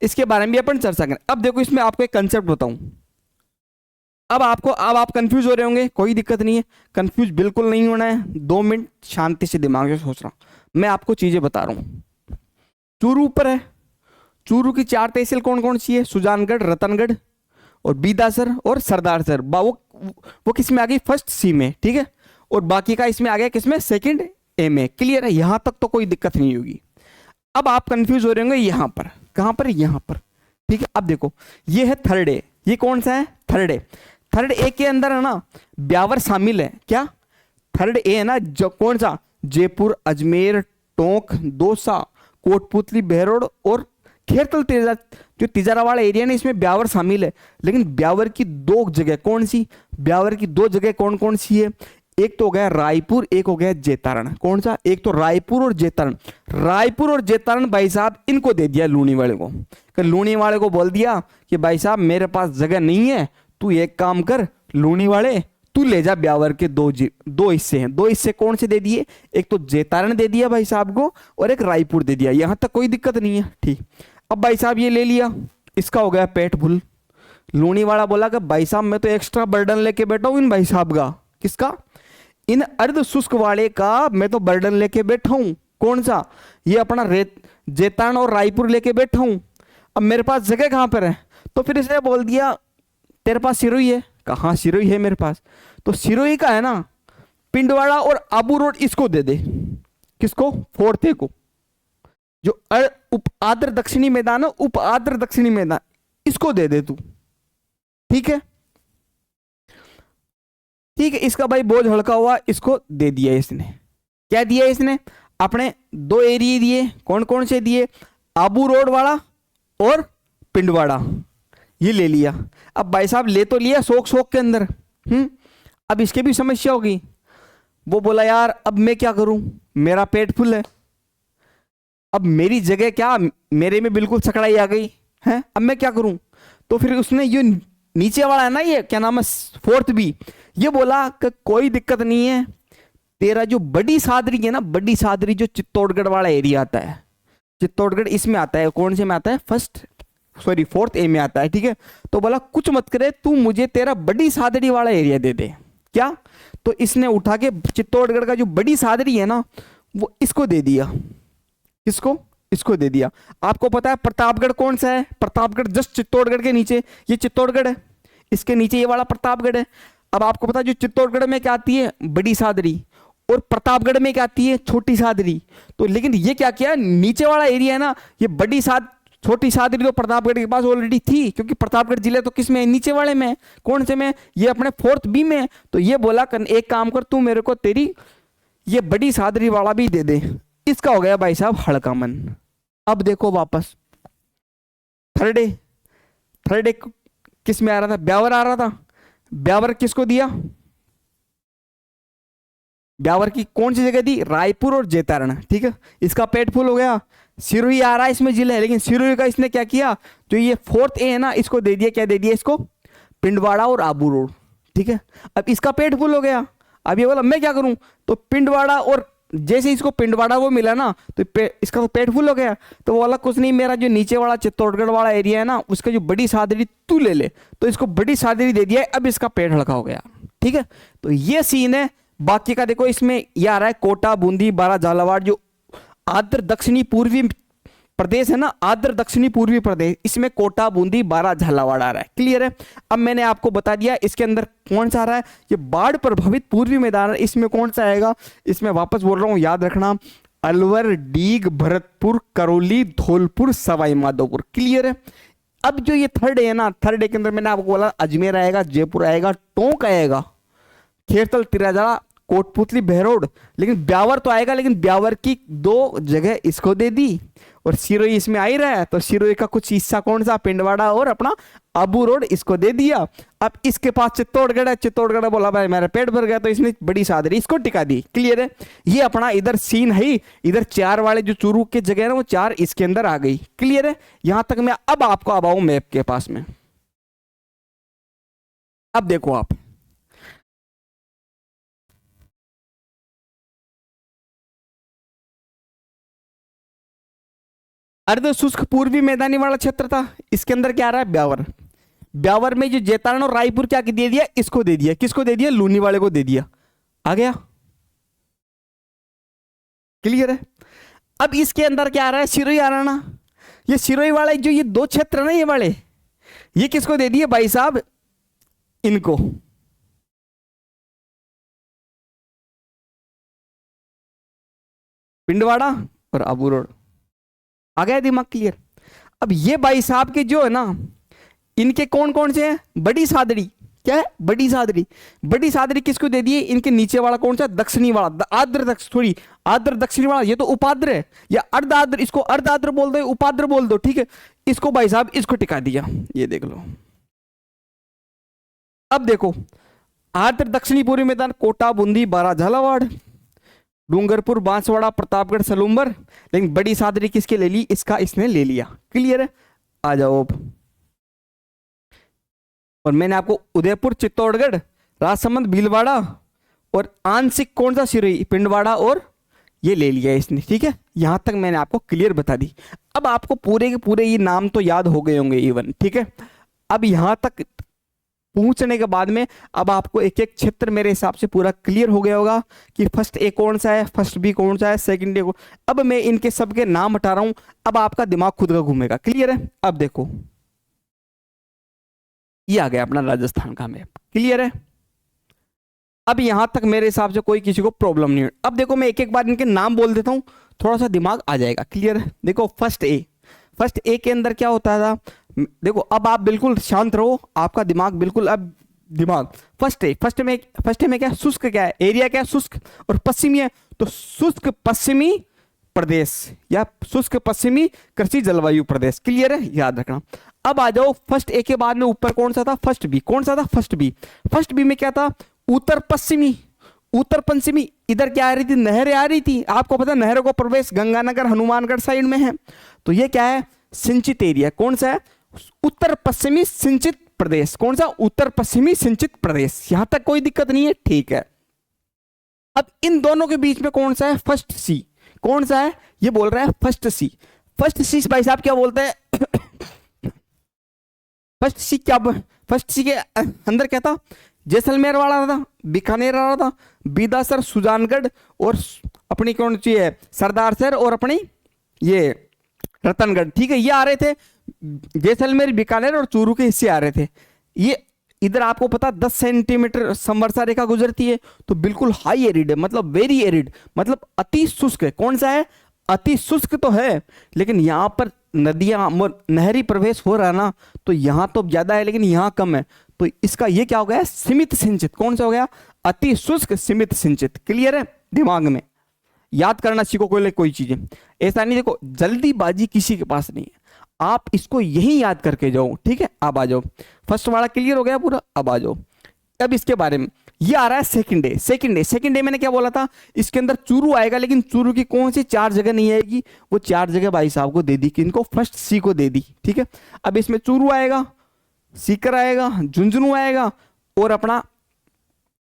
इसके बारे में भी अपन चर्चा करें। अब देखो इसमें आपको एक कंसेप्ट बताऊं, अब आप कंफ्यूज हो रहे होंगे, कोई दिक्कत नहीं है, कंफ्यूज बिल्कुल नहीं होना है। 2 मिनट शांति से दिमाग से सोच रहा हूं, मैं आपको चीजें बता रहा हूं। चूरू ऊपर है, चूरू की 4 तहसील कौन कौन सी है? सुजानगढ़, रतनगढ़ और बीदासर और सरदारसर। वो किस में आ गई? फर्स्ट सी में, ठीक है। और बाकी का इसमें आ गया किसमें? सेकंड ए में। क्लियर है? यहां तक तो कोई दिक्कत नहीं होगी। अब आप कंफ्यूज हो रहे होंगे यहां पर, कहां पर? यहां पर, ठीक है। अब देखो ये है थर्ड ए, ये कौन सा है? Third A. थर्ड ए के अंदर है ना ब्यावर शामिल है। क्या? थर्ड ए है ना, जो कौन सा? जयपुर, अजमेर, टोंक, दौसा, कोटपुतली, बहरोड और खेरतल जो तिजारावाड़ा एरिया है इसमें ब्यावर शामिल है। लेकिन ब्यावर की 2 जगह कौन सी? ब्यावर की 2 जगह कौन कौन सी है? एक तो हो गया रायपुर, एक हो गया जैतारण। कौन सा? एक तो रायपुर और जैतारण। रायपुर और जैतारण भाई साहब इनको दे दिया लूणी वाले को। लूणी वाले को बोल दिया कि भाई साहब मेरे पास जगह नहीं है, तू एक काम कर लूणी वाले, तू ले जा ब्यावर के 2 हिस्से हैं। 2 हिस्से कौन से दे दिए? एक तो जैतारण दे दिया भाई साहब को और एक रायपुर दे दिया। यहां तक कोई दिक्कत नहीं है, ठीक। अब भाई साहब ये ले लिया, इसका हो गया पेट फुल। लूणी वाला बोला कि भाई साहब मैं तो एक्स्ट्रा बर्डन लेके बैठा हूं इन भाई साहब का। किसका? इन अर्ध शुष्क वाले का मैं तो बर्डन लेके बैठा हूं। कौन सा? ये अपना जैतारण और रायपुर लेके बैठा हूं। अब मेरे पास जगह कहां पर है? तो फिर इसने बोल दिया तेरे पास सिरोही है। कहां सिरोही है मेरे पास? तो सिरोही का है ना पिंडवाड़ा और आबू रोड, इसको दे दे। किसको? फोर्थ ए को। जो उप आद्र दक्षिणी मैदान है, उप आद्र दक्षिणी मैदान, इसको दे दे तू, ठीक है। ठीक है, इसका भाई बोझ हल्का हुआ, इसको दे दिया इसने। क्या दिया इसने? अपने 2 एरिया दिए। कौन कौन से दिए? आबू रोड वाला और पिंडवाड़ा, ये ले लिया। अब भाई साहब ले तो लिया शौक शौक के अंदर, अब इसके भी समस्या होगी। वो बोला यार अब मैं क्या करूं, मेरा पेट फुल है, अब मेरी जगह क्या, मेरे में बिल्कुल सकड़ाई आ गई है, अब मैं क्या करूं। तो फिर उसने ये नीचे वाला है ना, ये क्या नाम है, फोर्थ बी, ये बोला कि कोई दिक्कत नहीं है, तेरा जो बड़ी सादरी है ना, बड़ी सादरी जो चित्तौड़गढ़ वाला एरिया आता है, चित्तौड़गढ़ इसमें आता है, कौन से में आता है, फोर्थ ए में आता है, ठीक है। तो बोला कुछ मत करे तू, मुझे तेरा बड़ी सादड़ी वाला एरिया दे दे। क्या? तो इसने उठा के चित्तौड़गढ़ का जो बड़ी सादड़ी है ना, वो इसको दे दिया। किसको? इसको दे दिया। आपको पता है प्रतापगढ़ कौन सा है? प्रतापगढ़ जस्ट चित्तौड़गढ़ के नीचे, ये चित्तौड़गढ़ है, इसके नीचे ये वाला प्रतापगढ़ है। अब आपको पता है जो चित्तौड़गढ़ में क्या आती है, बड़ी सादरी, और प्रतापगढ़ में क्या आती है, छोटी सादरी। तो लेकिन ये क्या किया, नीचे वाला एरिया है ना, ये छोटी सादरी तो प्रतापगढ़ के पास ऑलरेडी थी, क्योंकि प्रतापगढ़ जिले तो किस में है, नीचे वाले में। कौन से में? ये अपने फोर्थ बी में। तो ये बोला एक काम कर, तू मेरे को तेरी ये बड़ी सादरी वाला भी दे दे। इसका हो गया भाई साहब हड़का मन। अब देखो वापस थर्ड डे किस में आ रहा था, ब्यावर आ रहा था। ब्यावर किसको दिया? ब्यावर की कौन सी जगह दी? रायपुर और जैतारण, ठीक है। इसका पेट फुल हो गया। सिरोही आ रहा है इसमें जिले, लेकिन सिरोही का इसने क्या किया, जो ये फोर्थ ए है ना, इसको दे दिया। क्या दे दिया इसको? पिंडवाड़ा और आबू रोड, ठीक है। अब इसका पेट फुल हो गया। अब ये बोला मैं क्या करूं, तो पिंडवाड़ा, और जैसे इसको पिंडवाड़ा वो मिला ना, तो इसका तो पेट फुल हो गया। तो वो बोला कुछ नहीं, मेरा जो नीचे वाला चित्तौड़गढ़ वाला एरिया है ना, उसका जो बड़ी सादरी तू ले ले। तो इसको बड़ी सादरी दे दिया। अब इसका पेट हल्का हो गया, ठीक है। तो ये सीन है। बाकी का देखो इसमें ये आ रहा है कोटा, बूंदी, बारा, झालावाड़, जो आर्द्र दक्षिणी पूर्वी प्रदेश है ना, आर्द्र दक्षिणी पूर्वी प्रदेश, इसमें कोटा, बूंदी, बारा, झालावाड़ आ रहा है। क्लियर है? अब मैंने आपको बता दिया इसके अंदर कौन सा आ रहा है, ये बाढ़ प्रभावित पूर्वी मैदान है। इसमें कौन सा आएगा? इसमें वापस बोल रहा हूं, याद रखना, अलवर, डीग, भरतपुर, करौली, धौलपुर, सवाई माधोपुर। क्लियर है? अब जो ये थर्ड है ना, थर्ड डे के अंदर मैंने आपको बोला अजमेर आएगा, जयपुर आएगा, टोंक आएगा, खेरतल, तिराजा, कोटपुतली, बहरोड, लेकिन ब्यावर तो आएगा, लेकिन ब्यावर की 2 जगह इसको दे दी, और सिरोही इसमें आ ही रहा है, तो सिरोही का कुछ हिस्सा कौन सा, पिंडवाड़ा और अपना आबू रोड, इसको दे दिया। अब इसके पास चित्तौड़गढ़ है, चित्तौड़गढ़ बोला भाई मेरा पेट भर गया, तो इसने बड़ी सादरी इसको टिका दी। क्लियर है? ये अपना इधर सीन है, इधर 4 वाले जो चूरू के जगह है ना, वो 4 इसके अंदर आ गई। क्लियर है? यहां तक मैं अब आपको अब आऊं मैप के पास में। अब देखो आप, अर्ध शुष्क पूर्वी मैदानी वाला क्षेत्र था, इसके अंदर क्या आ रहा है, ब्यावर। ब्यावर में जो जैतारण और रायपुर क्या दे दिया, इसको दे दिया। किसको दे दिया? लूनी वाले को दे दिया। आ गया? क्लियर है? अब इसके अंदर क्या आ रहा है, सिरोही आ रहा है ना, ये सिरोही वाला जो ये दो क्षेत्र ना, ये वाले, ये किसको दे दिए भाई साहब, इनको। पिंडवाड़ा और आबू रोड। आ गया दिमाग क्लियर? अब ये भाई साहब के जो है ना, इनके कौन कौन से हैं, बड़ी सादड़ी, क्या है बड़ी सादड़ी, बड़ी सादड़ी किसको दे दिए, इनके नीचे वाला कौन सा, दक्षिणी वाला, आद्र दक्ष, थोड़ी आद्र दक्षिणी वाला, ये तो उपाद्र है या अर्ध आद्र, इसको अर्ध आद्र बोल दो, उपाद्र बोल दो, ठीक है। इसको भाई साहब इसको टिका दिया, ये देख लो। अब देखो, आद्र दक्षिणी पूर्वी मैदान कोटा, बूंदी, बारा, झालावाड़, डूंगरपुर, बांसवाड़ा, प्रतापगढ़, सलूम्बर, लेकिन बड़ी सादरी किसके ले ली, इसका इसने ले लिया। क्लियर है? आ जाओ अब। और मैंने आपको उदयपुर, चित्तौड़गढ़, राजसमंद, भीलवाड़ा और आंशिक कौन सा, सिरोही, पिंडवाड़ा और ये ले लिया इसने, ठीक है। यहां तक मैंने आपको क्लियर बता दी। अब आपको पूरे के पूरे ये नाम तो याद हो गए होंगे इवन, ठीक है। अब यहां तक पहुंचने के बाद में अब आपको एक एक क्षेत्र मेरे हिसाब से पूरा क्लियर हो गया होगा कि फर्स्ट ए कौन सा है, फर्स्ट बी कौन सा है, सेकंड ए कौन। अब मैं इनके सबके नाम हटा रहा हूं, अब आपका दिमाग खुद का घूमेगा। क्लियर है? अब देखो, ये आ गया अपना राजस्थान का मैप। क्लियर है? अब यहां तक मेरे हिसाब से कोई किसी को प्रॉब्लम नहीं है। अब देखो, मैं एक एक बार इनके नाम बोल देता हूं, थोड़ा सा दिमाग आ जाएगा। क्लियर है? देखो, फर्स्ट ए, फर्स्ट ए के अंदर क्या होता था, देखो अब आप बिल्कुल शांत रहो, आपका दिमाग बिल्कुल, अब दिमाग फर्स्ट में क्या, शुष्क क्या है, एरिया क्या है, शुष्क, और पश्चिमी है, तो शुष्क पश्चिमी प्रदेश या शुष्क पश्चिमी कृषि जलवायु प्रदेश। क्लियर है? याद रखना। अब आ जाओ फर्स्ट ए के बाद में ऊपर कौन सा था, फर्स्ट बी। कौन सा था, फर्स्ट बी। फर्स्ट बी में क्या था, उत्तर पश्चिमी, उत्तर पश्चिमी। इधर क्या आ रही थी, नहरें आ रही थी, आपको पता है नहरों का प्रवेश गंगानगर, हनुमानगढ़ साइड में है, तो ये क्या है, सिंचित एरिया। कौन सा है, उत्तर पश्चिमी सिंचित प्रदेश। कौन सा, उत्तर पश्चिमी सिंचित प्रदेश। यहां तक कोई दिक्कत नहीं है, ठीक है। अब इन दोनों के बीच में कौन सा है, फर्स्ट सी। कौन सा है, ये बोल रहा है फर्स्ट सी। फर्स्ट सी भाई साहब क्या बोलते हैं फर्स्ट सी क्या, फर्स्ट सी के अंदर क्या था, जैसलमेर वाला था, बीकानेर वाला था, बीदासर, सुजानगढ़ और अपनी कौन सी है, सरदारसर और अपनी ये रतनगढ़, ठीक है। ये आ रहे थे, जैसलमेर, बीकानेर और चूरू के हिस्से आ रहे थे। ये इधर आपको पता 10 सेंटीमीटर संवर्षा रेखा गुजरती है, तो बिल्कुल हाई एरिड है, मतलब वेरी एरिड, मतलब अति शुष्क है। कौन सा है, अति शुष्क तो है, लेकिन यहाँ पर नदियां, नहरी प्रवेश हो रहा है ना, तो यहाँ तो ज्यादा है लेकिन यहाँ कम है, तो इसका ये क्या हो गया, सीमित सिंचित। कौन सा हो गया, अति शुष्क सीमित सिंचित। क्लियर है? दिमाग में याद करना सीखो कोई चीजें, ऐसा नहीं देखो जल्दीबाजी किसी के पास नहीं है, आप इसको यही याद करके जाओ, ठीक है। अब आ जाओ, फर्स्ट वाला क्लियर हो गया पूरा। अब आ जाओ, अब इसके बारे में ये आ रहा है सेकंड डे। सेकंड डे मैंने क्या बोला था, इसके अंदर चूरू आएगा, लेकिन चूरू की कौन सी 4 जगह नहीं आएगी, वो 4 जगह भाई साहब को दे दी, किनको, फर्स्ट सी को दे दी, ठीक है। अब इसमें चूरू आएगा, सीकर आएगा, झुंझुनू आएगा और अपना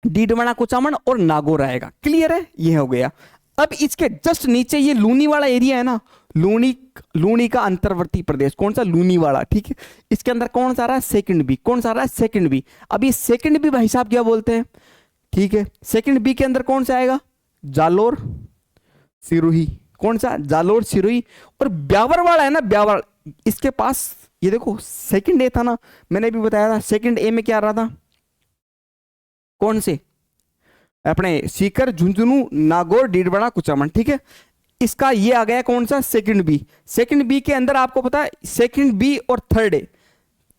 डीडवाना, कुचामन और नागौर आएगा। क्लियर है? ये हो गया। अब इसके जस्ट नीचे ये लूनी वाला एरिया है ना, लूनी का अंतर्वर्ती प्रदेश। कौन सा, लूनी वाला, ठीक है। इसके अंदर कौन सा आ रहा है, सेकंड बी। कौन सा आ रहा है, सेकंड बी। अब ये सेकंड बी भाई साहब क्या बोलते हैं, ठीक है। सेकंड बी के अंदर कौन सा आएगा, जालोर, सिरोही। कौन सा, जालोर, सिरोही और ब्यावर वाला है ना, ब्यावर, इसके पास ये देखो सेकंड ए था ना, मैंने भी बताया था, सेकंड ए में क्या आ रहा था, कौन से, अपने सीकर, झुंझुनू, नागौर, डीडवाना, कुचामन, ठीक है। इसका ये आ गया कौन सा, सेकंड बी। सेकंड बी के अंदर आपको पता है सेकंड बी और third A,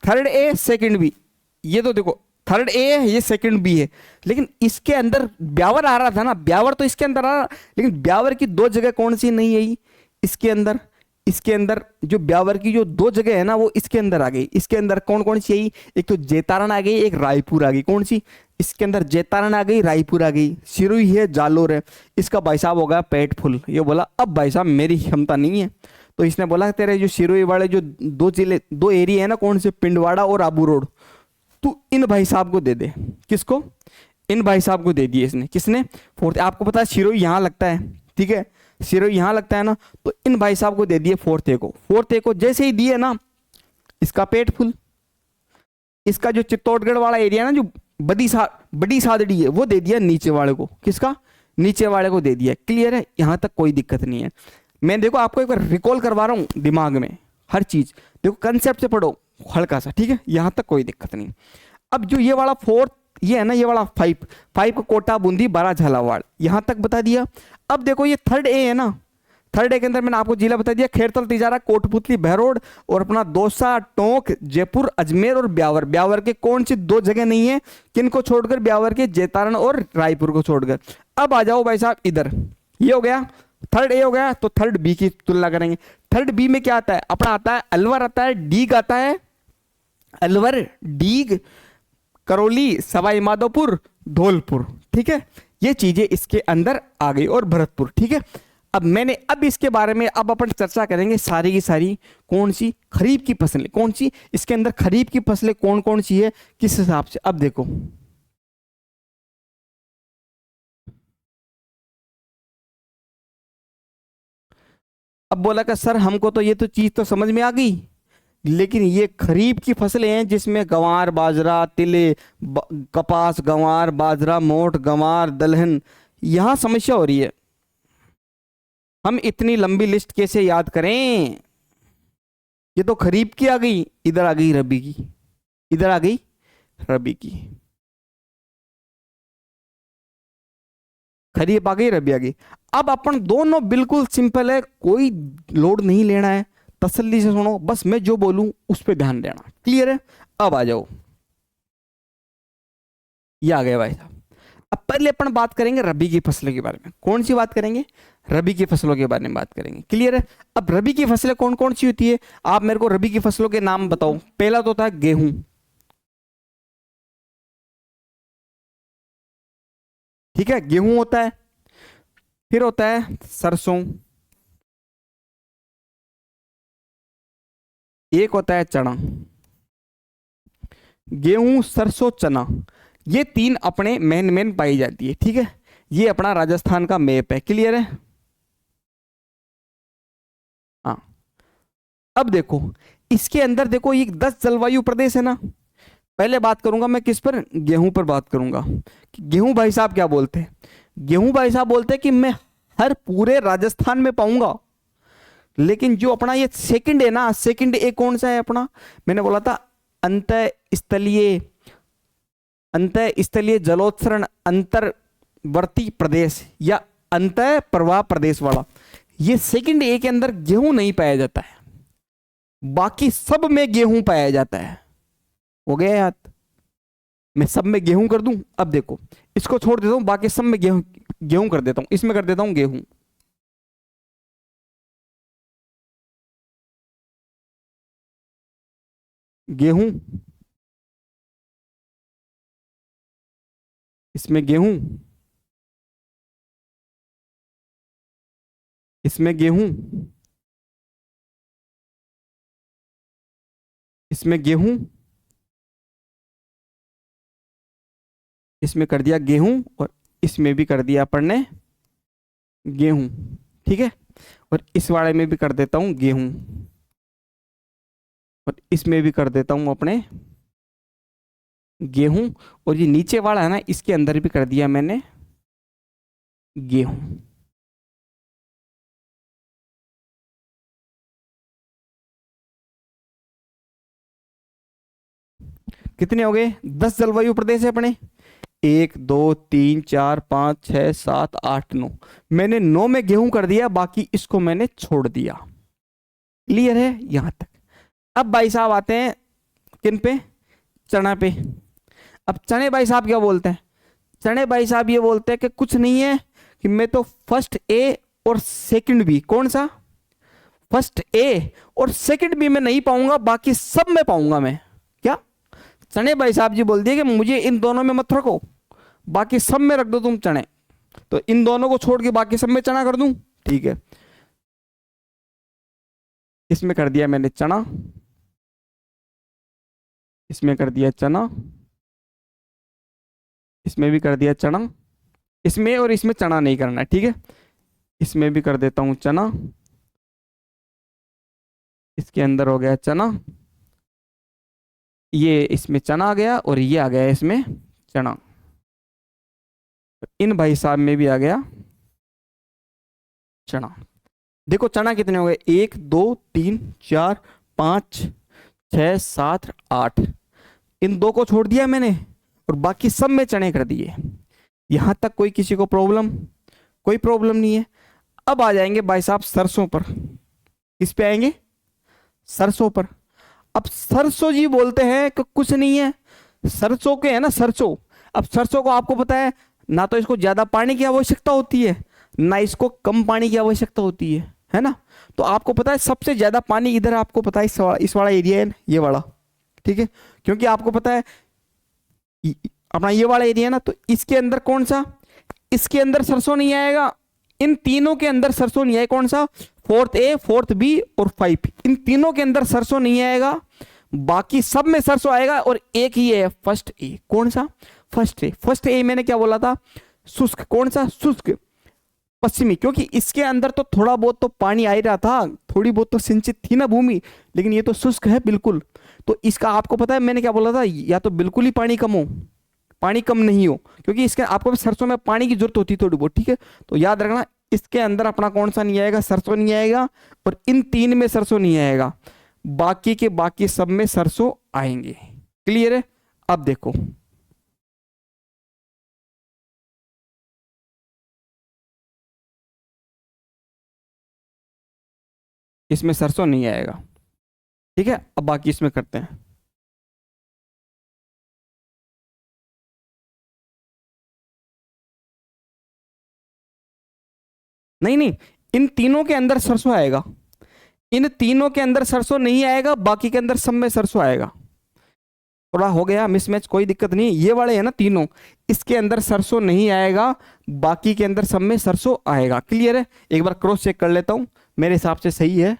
third A second B, ये तो देखो थर्ड ए है, ये सेकंड बी है, लेकिन इसके अंदर ब्यावर आ रहा था ना, ब्यावर तो इसके अंदर आ रहा, लेकिन ब्यावर की 2 जगह कौन सी नहीं आई इसके अंदर, इसके अंदर जो ब्यावर की जो 2 जगह है ना, वो इसके अंदर आ गई। इसके अंदर कौन कौन सी आई, एक तो जेतारण आ गई, एक रायपुर आ गई। कौन सी, इसके अंदर जेतारण आ गई, रायपुर आ गई, सिरोही है, जालोर है। इसका भाई साहब हो गया पेट फुल। ये बोला अब भाई साहब मेरी क्षमता नहीं है, तो इसने बोला तेरे जो सिरोही वाले जो 2 जिले, 2 एरिया है ना, कौन से, पिंडवाड़ा और आबू रोड, तू इन भाई साहब को दे दे। किसको, इन भाई साहब को दे दिए इसने। किसने, फोर्थ। आपको पता है सिरोही यहाँ लगता है, ठीक है, सिरोही यहाँ लगता है ना, तो इन भाई साहब को दे दिए फोर्थ ए को। फोर्थ ए को जैसे ही दिए ना, इसका पेट फुल। इसका जो चित्तौड़गढ़ वाला एरिया ना, जो बड़ी सादड़ी है, वो दे दिया नीचे वाले को। किसका, नीचे वाले को दे दिया। क्लियर है? यहां तक कोई दिक्कत नहीं है। मैं देखो आपको एक बार रिकॉल करवा रहा हूं दिमाग में, हर चीज देखो कंसेप्ट से पढ़ो हल्का सा, ठीक है, यहां तक कोई दिक्कत नहीं। अब जो ये वाला फोर्थ ये है ना, ये वाला 5 का कोटा बूंदी 12 झालावाड़, यहां तक बता दिया। अब देखो ये थर्ड ए है ना, थर्ड ए के अंदर मैंने आपको जिला बता दिया, खेरतल, तिजारा, कोटपुतली, बहरोड और अपना दौसा, टोंक, जयपुर, अजमेर और ब्यावर। ब्यावर के कौन सी 2 जगह नहीं है, किनको छोड़कर, ब्यावर के, जैतारण और रायपुर को छोड़कर। अब आ जाओ भाई साहब इधर, ये हो गया थर्ड ए हो गया, तो थर्ड बी की तुलना करेंगे। थर्ड बी में क्या आता है अपना, आता है अलवर, आता है डीग, आता है अलवर, डीग, करौली, सवाई माधोपुर, धौलपुर, ठीक है, ये चीजें इसके अंदर आ गई, और भरतपुर, ठीक है। अब इसके बारे में अब अपन चर्चा करेंगे सारी की सारी, कौन सी खरीफ की फसलें, कौन सी इसके अंदर खरीफ की फसलें कौन कौन सी है, किस हिसाब से। अब देखो अब बोला कि सर हमको तो ये तो चीज तो समझ में आ गई, लेकिन ये खरीफ की फसलें हैं जिसमें गंवार, बाजरा, तिले, कपास, गंवार, बाजरा, मोठ, गंवार, दलहन, यहां समस्या हो रही है। हम इतनी लंबी लिस्ट कैसे याद करें, ये तो खरीफ की आ गई, इधर आ गई रबी की, इधर आ गई रबी की, खरीफ आ गई रबी आ गई। अब अपन दोनों बिल्कुल सिंपल है, कोई लोड नहीं लेना है, तसल्ली से सुनो, बस मैं जो बोलूं उस पर ध्यान देना, क्लियर है। अब आ जाओ, ये आ गए भाई साहब। अब पहले अपन बात करेंगे रबी की फसलों के बारे में, कौन सी बात करेंगे, रबी की फसलों के बारे में बात करेंगे, क्लियर है। अब रबी की फसलें कौन कौन सी होती है, आप मेरे को रबी की फसलों के नाम बताओ। पहला तो होता है गेहूं, ठीक है, गेहूं होता है। फिर होता है सरसों, एक होता है चना। गेहूं, सरसों, चना, ये 3 अपने मेन मेन पाई जाती है, ठीक है। ये अपना राजस्थान का मैप है, क्लियर है। हाँ, अब देखो इसके अंदर देखो ये 10 जलवायु प्रदेश है ना। पहले बात करूंगा मैं किस पर, गेहूं पर बात करूंगा कि गेहूं भाई साहब क्या बोलते हैं। गेहूं भाई साहब बोलते हैं कि मैं हर पूरे राजस्थान में पाऊंगा, लेकिन जो अपना ये सेकंड है ना, सेकंड ए कौन सा है अपना, मैंने बोला था अंतः स्थलीय, अंतः स्थलीय जलोत्सरण अंतर्वर्ती प्रदेश या अंतः प्रवाह प्रदेश वाला, ये सेकंड ए के अंदर गेहूं नहीं पाया जाता है, बाकी सब में गेहूं पाया जाता है। हो गया याद, मैं सब में गेहूं कर दूं। अब देखो इसको छोड़ देता हूं, बाकी सब में गेहूं गेहूं कर देता हूं, इसमें कर देता हूं गेहूं, गेहूं, इसमें गेहूं, इसमें गेहूं, इसमें गेहूं, इसमें कर दिया गेहूं, और इसमें भी कर दिया अपन ने गेहूं, ठीक है। और इस वाले में भी कर देता हूं गेहूं, और इसमें भी कर देता हूं अपने गेहूं, और ये नीचे वाला है ना, इसके अंदर भी कर दिया मैंने गेहूं। कितने हो गए, 10 जलवायु प्रदेश है अपने, 1 2 3 4 5 6 7 8 9, मैंने 9 में गेहूं कर दिया, बाकी इसको मैंने छोड़ दिया, क्लियर है यहां तक। अब भाई साहब आते हैं किन पे, चना पे। अब चने भाई साहब क्या बोलते हैं, चने भाई साहब ये बोलते हैं कि कुछ नहीं है, कि मैं तो फर्स्ट ए और सेकंड बी, कौन सा, फर्स्ट ए और सेकंड बी में नहीं पाऊंगा, बाकी सब में पाऊंगा मैं। क्या चने भाई साहब जी बोल दिए कि मुझे इन दोनों में मत रखो, बाकी सब में रख दो तुम चने, तो इन दोनों को छोड़ के बाकी सब में चना कर दूं, ठीक है। इसमें कर दिया मैंने चना, इसमें कर दिया चना, इसमें भी कर दिया चना, इसमें और इसमें चना नहीं करना है, ठीक है। इसमें भी कर देता हूं चना, इसके अंदर हो गया चना, ये इसमें चना आ गया, और ये आ गया इसमें चना, इन भाई साहब में भी आ गया चना। देखो चना कितने हो गए, 1 2 3 4 5 6 7 8, इन 2 को छोड़ दिया मैंने और बाकी सब में चने कर दिए। यहां तक कोई किसी को प्रॉब्लम? कोई प्रॉब्लम नहीं है। अब आ जाएंगे भाई साहब सरसों पर। किस पे आएंगे? सरसों पर। अब सरसों जी बोलते हैं कि कुछ नहीं है, सरसों के है ना सरसों। अब सरसों को आपको पता है ना, तो इसको ज्यादा पानी की आवश्यकता होती है ना इसको कम पानी की आवश्यकता होती है ना। तो आपको पता है सबसे ज्यादा पानी इधर आपको पता है इस वाला एरिया है, ये वाला, ठीक है। क्योंकि आपको पता है अपना ये वाला एरिया है ना, तो इसके अंदर कौन सा, इसके अंदर सरसों नहीं आएगा। इन तीनों के अंदर सरसों नहीं आएगा। कौन सा? 4th A 4th B और 5, इन तीनों के अंदर सरसों नहीं आएगा, बाकी सब में सरसों आएगा। और एक ही है फर्स्ट ए। कौन सा? First A. फर्स्ट ए मैंने क्या बोला था? शुष्क। कौन सा? शुष्क पश्चिमी। क्योंकि इसके अंदर तो थोड़ा बहुत तो पानी आ ही रहा था, थोड़ी बहुत तो सिंचित थी ना भूमि, लेकिन ये तो शुष्क है बिल्कुल। तो इसका आपको पता है मैंने क्या बोला था, या तो बिल्कुल ही पानी कम हो, पानी कम नहीं हो, क्योंकि इसके आपको सरसों में पानी की जरूरत होती है थोड़ी बहुत, ठीक है। तो याद रखना इसके अंदर अपना कौन सा नहीं आएगा? सरसों नहीं आएगा, और इन 3 में सरसों नहीं आएगा, बाकी के बाकी सब में सरसों आएंगे। क्लियर है? अब देखो इसमें सरसों नहीं आएगा, ठीक है। अब बाकी इसमें करते हैं। नहीं नहीं, इन तीनों के अंदर सरसों आएगा, इन तीनों के अंदर सरसों नहीं आएगा, बाकी के अंदर सब में सरसों आएगा। थोड़ा हो गया मिसमैच, कोई दिक्कत नहीं। ये वाले है ना तीनों, इसके अंदर सरसों नहीं आएगा, बाकी के अंदर सब में सरसों आएगा। क्लियर है? एक बार क्रॉस चेक कर लेता हूं, मेरे हिसाब से सही है।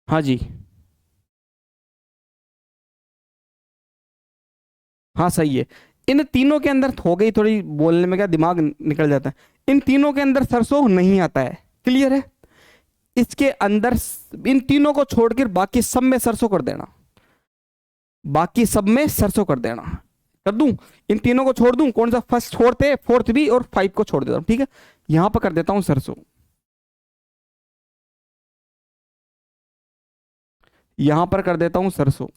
हाँ जी, हाँ सही है। इन तीनों के अंदर हो गई, थोड़ी बोलने में क्या दिमाग निकल जाता है। इन तीनों के अंदर सरसों नहीं आता है। क्लियर है? इसके अंदर इन तीनों को छोड़कर बाकी सब में सरसों कर देना, बाकी सब में सरसों कर देना। कर दूं? इन तीनों को छोड़ दूं? कौन सा? First 4th A 4th B और 5 को छोड़ देता हूं, ठीक है। यहां पर कर देता हूं सरसों, यहां पर कर देता हूं सरसों,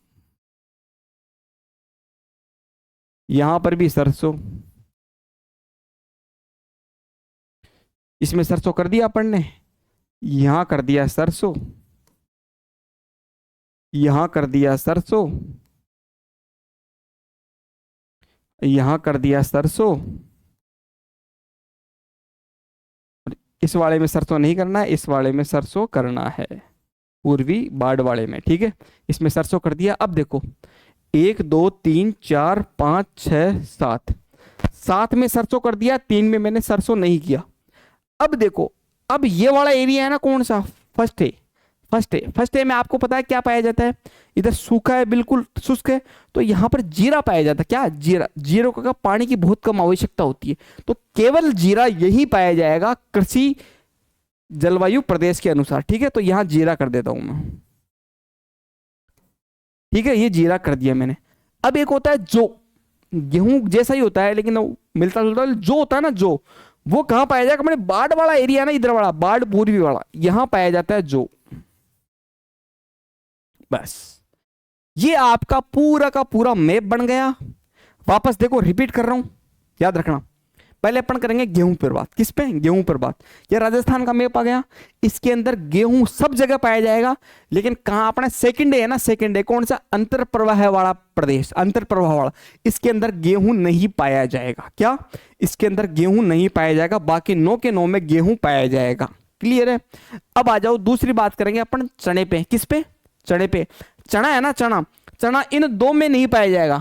यहां पर भी सरसों, इसमें सरसों कर दिया अपन ने, यहां कर दिया सरसों, यहां कर दिया सरसों, यहां कर दिया सरसों। इस वाले में सरसों नहीं करना है, इस वाले में सरसों करना है, पूर्वी बाढ़ वाले में, ठीक है। इसमें सरसों कर दिया। अब देखो 1 2 3 4 5 6 7, 7 में सरसों कर दिया, 3 में मैंने सरसों नहीं किया। अब देखो, अब ये वाला एरिया है ना, कौन सा? फर्स्ट है। फर्स्ट ए में आपको पता है क्या पाया जाता है? इधर सूखा है, बिल्कुल शुष्क है, तो यहाँ पर जीरा पाया जाता है। क्या? जीरा। जीरो का पानी की बहुत कम आवश्यकता होती है, तो केवल जीरा यही पाया जाएगा कृषि जलवायु प्रदेश के अनुसार, ठीक है। तो यहाँ जीरा कर देता हूं मैं, ठीक है। ये जीरा कर दिया मैंने। अब एक होता है जो, गेहूं जैसा ही होता है लेकिन मिलता जुलता जो होता है ना, जो वो कहां पाया जाएगा? मैंने बाढ़ वाला एरिया ना, इधर वाला बाढ़ पूर्वी वाला, यहां पाया जाता है जो। बस ये आपका पूरा का पूरा मैप बन गया। वापस देखो, रिपीट कर रहा हूं, याद रखना। पहले अपन करेंगे गेहूं पर बात। किस पे? गेहूं पर बात। ये राजस्थान का मैप आ गया, इसके अंदर गेहूं सब जगह पाया जाएगा, लेकिन कहां? अपना सेकंड है ना, सेकंड है। कौन सा? अंतर प्रवाह वाला प्रदेश, अंतर प्रवाह वाला, इसके अंदर गेहूं नहीं पाया जाएगा। क्या? इसके अंदर गेहूं नहीं पाया जाएगा, बाकी 9 के 9 में गेहूं पाया जाएगा। क्लियर है? अब आ जाओ दूसरी बात करेंगे अपन चने पे। किस पे? चने पे। चना है ना, चना, चना इन 2 में नहीं पाया जाएगा,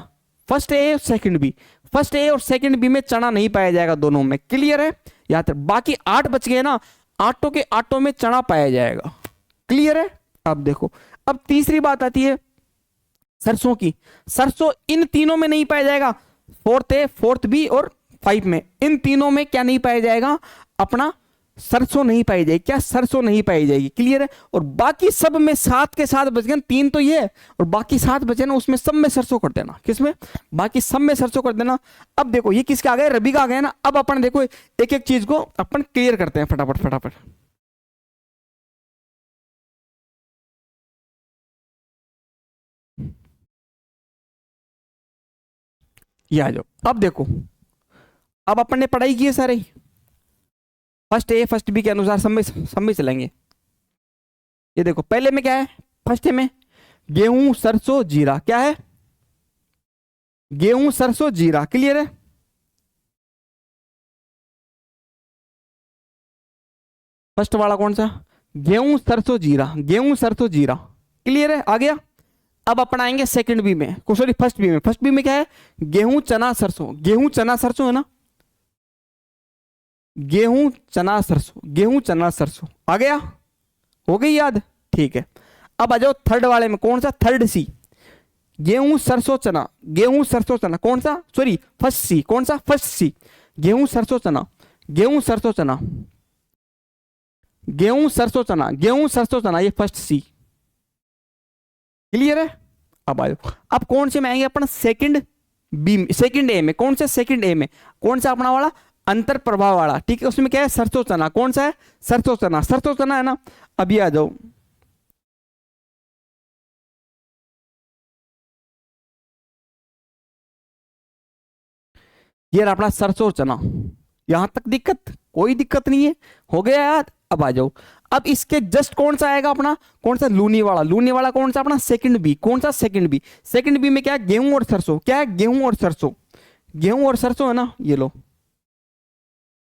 first A second B. First A और सेकंड बी में चना नहीं पाया जाएगा, दोनों में। क्लियर है? याद रख, बाकी 8 बच गए ना, 8 के 8 में चना पाया जाएगा। क्लियर है? अब देखो, अब तीसरी बात आती है सरसों की। सरसों इन तीनों में नहीं पाया जाएगा, 4th A 4th B और 5 में। इन तीनों में क्या नहीं पाया जाएगा? अपना सरसों नहीं पाई जाएगी। क्या? सरसों नहीं पाई जाएगी। क्लियर है? और बाकी सब में 7 के 7 बच गए, 3 तो ये है और बाकी 7 बचे ना, उसमें सब में सरसों कर देना। किसमें? बाकी सब में सरसों कर देना। अब देखो ये किसके आ गए? रबी का आ गया ना। अब अपन देखो एक एक चीज को अपन क्लियर करते हैं फटाफट फटाफट। ये आ जाओ। अब देखो, अब अपन ने पढ़ाई की है सारे, फर्स्ट ए फर्स्ट बी के अनुसार सब में चलेंगे। ये देखो पहले में क्या है? फर्स्ट ए में गेहूं सरसों जीरा। क्या है? गेहूं सरसों जीरा। क्लियर है? फर्स्ट वाला कौन सा? गेहूं सरसों जीरा। गेहूं सरसों जीरा। क्लियर है? आ गया। अब अपन आएंगे सेकंड बी में, सॉरी फर्स्ट बी में। फर्स्ट बी में क्या है? गेहूं चना सरसों। गेहूं चना सरसों है ना, गेहूं चना सरसों, गेहूं चना सरसों। आ गया? हो गई याद? ठीक है। अब आ जाओ थर्ड वाले में, कौन सा? थर्ड सी, गेहूं सरसों चना। गेहूं सरसों चना कौन सा? सॉरी फर्स्ट सी, कौन सा? फर्स्ट सी, गेहूं सरसों चना। गेहूं सरसों चना, गेहूं सरसों चना, गेहूं सरसों चना, ये फर्स्ट सी। क्लियर है? अब आ जाओ, अब कौन से में आएंगे अपन? सेकंड बी, सेकंड ए में। कौन सा? सेकंड ए में कौन सा अपना वाला? अंतर प्रभाव वाला। ठीक है, उसमें क्या है? सरसों चना। कौन सा है? सरसों चना। सरसों चना है ना। अभी आ जाओ, ये रहा अपना सरसों चना। यहां तक दिक्कत? कोई दिक्कत नहीं है, हो गया याद? अब आ जाओ, अब इसके जस्ट कौन सा आएगा अपना? कौन सा? लूनी वाला। लूनी वाला कौन सा अपना? Second B. कौन सा? Second B. सेकंड बी में क्या है? गेहूं और सरसों। क्या है? गेहूं और सरसों। गेहूं और सरसों है ना, ये लो,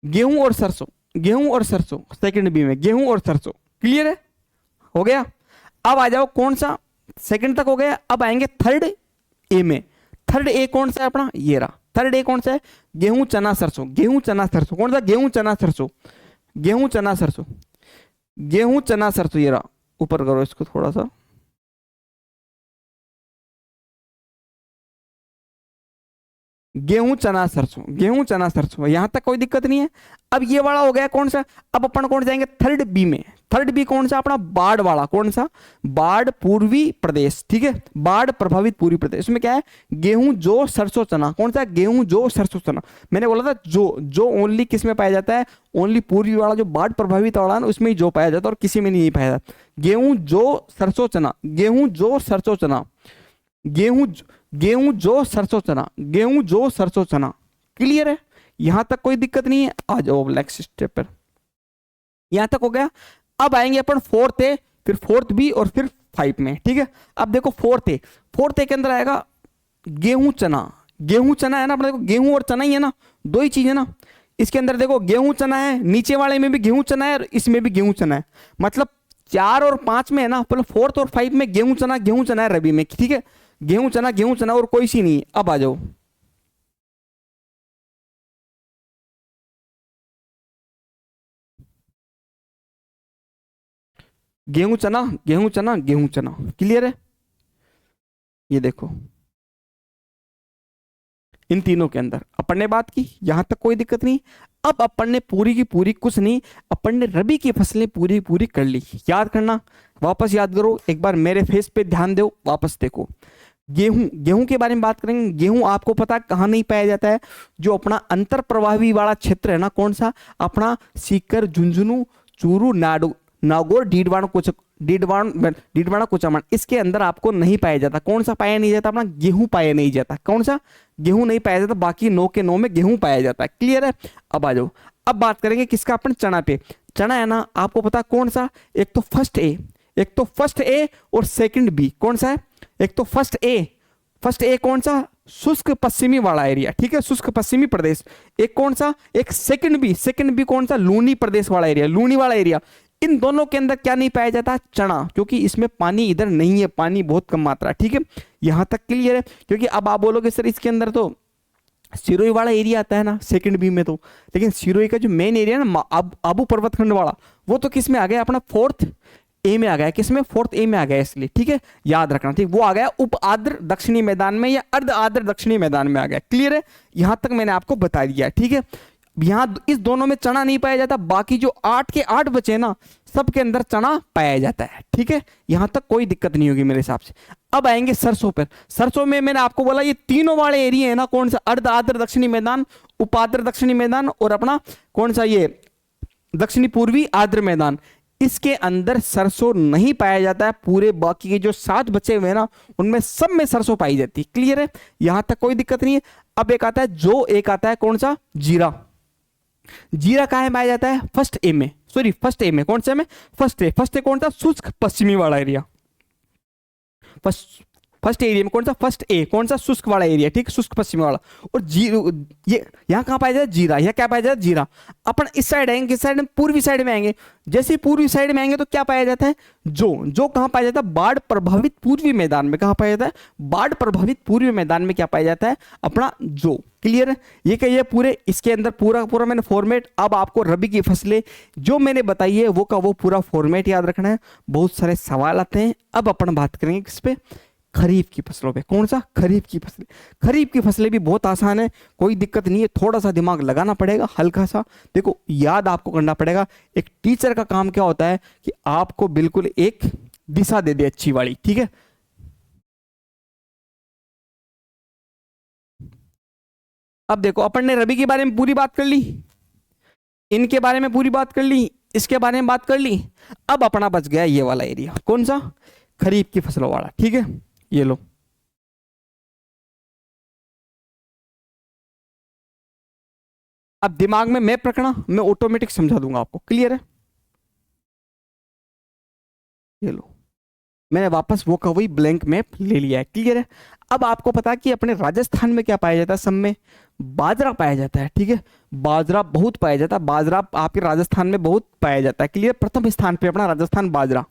गेहूं और सरसों, गेहूं और सरसों। सेकंड बी में गेहूं और सरसों। क्लियर है? हो गया। अब आ जाओ, कौन सा? सेकंड तक हो गया। अब आएंगे थर्ड ए में। थर्ड ए कौन सा है अपना? ये रहा थर्ड ए। कौन सा है? गेहूं चना सरसों। गेहूं चना सरसों। कौन सा? गेहूं चना सरसों, गेहूं चना सरसों, गेहूं चना सरसों। ये रहा, ऊपर करो इसको थोड़ा सा, गेहूं चना सरसों, गेहूं चना सरसों। यहां तक कोई दिक्कत नहीं है। अब ये वाला हो गया कौन सा? अब अपन कौन जाएंगे? थर्ड बी में। थर्ड बी कौन सा अपना? बाढ़ वाला। कौन सा? बाढ़ पूर्वी प्रदेश। ठीक है, बाढ़ प्रभावित पूर्वी प्रदेश। इसमें क्या है? गेहूं जौ सरसों चना। कौन सा? गेहूं जौ सरसों चना। मैंने बोला था जो ओनली किस में पाया जाता है? ओनली पूर्वी वाला जो बाढ़ प्रभावित वाला ना, उसमें ही जो पाया जाता है और किसी में नहीं पाया जाता। गेहूं जौ सरसों चना, गेहूं जौ सरसों चना, गेहूं गेहूं जो सरसों चना, गेहूं जो सरसों चना। क्लियर है? यहां तक कोई दिक्कत नहीं है। आ जाओ नेक्स्ट स्टेप पर। यहां तक हो गया। अब आएंगे अपन फोर्थ ए, फिर फोर्थ बी और फिर 5 में। ठीक है, अब देखो फोर्थ ए। फोर्थ ए के अंदर आएगा गेहूं चना। गेहूं चना है ना अपना, देखो गेहूं और चना ही है ना, दो ही चीज है ना। इसके अंदर देखो गेहूं चना है, नीचे वाले में भी गेहूं चना है और इसमें भी गेहूं चना है। मतलब 4 और 5 में है ना, मतलब फोर्थ और 5 में गेहूं चना है रबी में। ठीक है, गेहूं चना और कोई सी नहीं। अब आ जाओ, गेहूं चना, गेहूं चना, गेहूं चना। क्लियर है? ये देखो इन तीनों के अंदर अपन ने बात की, यहां तक कोई दिक्कत नहीं। अब अपन ने पूरी की पूरी, कुछ नहीं, अपन ने रबी की फसलें पूरी पूरी कर ली। याद करना, वापस याद करो एक बार, मेरे फेस पे ध्यान दो, वापस देखो। गेहूं, गेहूं के बारे में बात करेंगे। गेहूं आपको पता है कहाँ नहीं पाया जाता है? जो अपना अंतर प्रभावी वाला क्षेत्र है ना, कौन सा? अपना सीकर, झुंझुनू, चूरू, नागौर, डीडवाना, कुचामन, इसके अंदर आपको नहीं पाया जाता। कौन सा पाया नहीं जाता? अपना गेहूं पाया नहीं जाता। कौन सा? गेहूं नहीं पाया जाता। बाकी 9 के 9 में गेहूं पाया जाता है। क्लियर है? अब आ जाओ, अब बात करेंगे किसका? अपन चना पे। चना है ना, आपको पता कौन सा? एक तो फर्स्ट ए, एक तो फर्स्ट ए और सेकंड बी। कौन सा है? एक तो फर्स्ट ए, फर्स्ट ए कौन सा? शुष्क पश्चिमी वाला एरिया। ठीक है, शुष्क पश्चिमी प्रदेश। एक कौन सा? एक सेकंड बी, सेकंड बी कौन सा? लूनी प्रदेश वाला एरिया, लूनी वाला एरिया। इन दोनों के अंदर क्या नहीं पाया जाता? चना, क्योंकि इसमें पानी इधर नहीं है, पानी बहुत कम मात्रा। ठीक है, यहां तक क्लियर है? क्योंकि अब आप बोलोगे सर इसके अंदर तो सिरोही वाला एरिया आता है ना सेकंड बी में, तो लेकिन सिरोही का जो मेन एरिया ना आबू पर्वतखंड वाला, वो तो किस में आ गया? अपना फोर्थ ए में आ गया। किसमें? फोर्थ ए में आ गया। इसलिए ठीक है, याद रखना। ठीक, वो आ गया उप आर्द्र दक्षिणी मैदान में या अर्ध आर्द्र दक्षिणी मैदान में आ गया। क्लियर है? यहां तक मैंने आपको बता दिया। ठीक है, यहाँ इस दोनों में चना नहीं पाया जाता, बाकी जो 8 के 8 बचे ना सबके अंदर चना पाया जाता है। ठीक है, यहां तक कोई दिक्कत नहीं होगी मेरे हिसाब से। अब आएंगे सरसों पर। सरसों में मैंने आपको बोला ये तीनों वाले एरिया है ना, कौन सा, अर्ध आर्द्र दक्षिणी मैदान, उपाद्र दक्षिणी मैदान और अपना कौन सा ये दक्षिणी पूर्वी आर्द्र मैदान, इसके अंदर सरसों नहीं पाया जाता है। पूरे बाकी के जो 7 बचे हुए हैं ना उनमें सब में सरसों पाई जाती है। क्लियर है, यहां तक कोई दिक्कत नहीं है। अब एक आता है जो, एक आता है कौन सा, जीरा। जीरा कहाँ पाया जाता है, फर्स्ट ए में, सॉरी फर्स्ट ए में, कौन सा में, फर्स्ट ए। फर्स्ट ए कौन सा, शुष्क पश्चिमी वाला एरिया। फर्स्ट एरिया में कौन सा, फर्स्ट ए, कौन सा, शुष्क वाला एरिया, ठीक, शुष्क पश्चिमी वाला। और ये यहाँ कहाँ पाया जाए, जीरा। यहाँ क्या पाया जाए, जीरा। अपन इस साइड आएंगे, किस साइड में, पूर्वी साइड में आएंगे। जैसे पूर्वी साइड में आएंगे तो क्या पाया जाता है, जो कहाँ पाया जाता है, बाढ़ प्रभावित पूर्वी मैदान में। कहाँ पाया जाता है, बाढ़ प्रभावित पूर्वी मैदान में क्या पाया जाता है, अपना जो। क्लियर है, ये कहिए पूरे इसके अंदर पूरा मैंने फॉर्मेट। अब आपको रबी की फसलें जो मैंने बताई है वो का वो पूरा फॉर्मेट याद रखना है। बहुत सारे सवाल आते हैं। अब अपन बात करेंगे किस पे, खरीफ की फसलों पे। कौन सा, खरीफ की फसलें। खरीफ की फसलें भी बहुत आसान है, कोई दिक्कत नहीं है, थोड़ा सा दिमाग लगाना पड़ेगा, हल्का सा। देखो याद आपको करना पड़ेगा। एक टीचर का काम क्या होता है कि आपको बिल्कुल एक दिशा दे दे अच्छी वाली। ठीक है, अब देखो अपन ने रबी के बारे में पूरी बात कर ली, इनके बारे में पूरी बात कर ली, इसके बारे में बात कर ली। अब अपना बच गया ये वाला एरिया, कौन सा, खरीफ की फसलों वाला। ठीक है, ये लो, अब दिमाग में मैप रखना, मैं ऑटोमेटिक समझा दूंगा आपको। क्लियर है, ये लो, मैंने वापस वो का वही ब्लैंक मैप ले लिया है। क्लियर है, अब आपको पता है कि अपने राजस्थान में क्या पाया जाता है, सब में बाजरा पाया जाता है। ठीक है, बाजरा बहुत पाया जाता है, बाजरा आपके राजस्थान में बहुत पाया जाता है। क्लियर, प्रथम स्थान पे अपना राजस्थान बाजरा।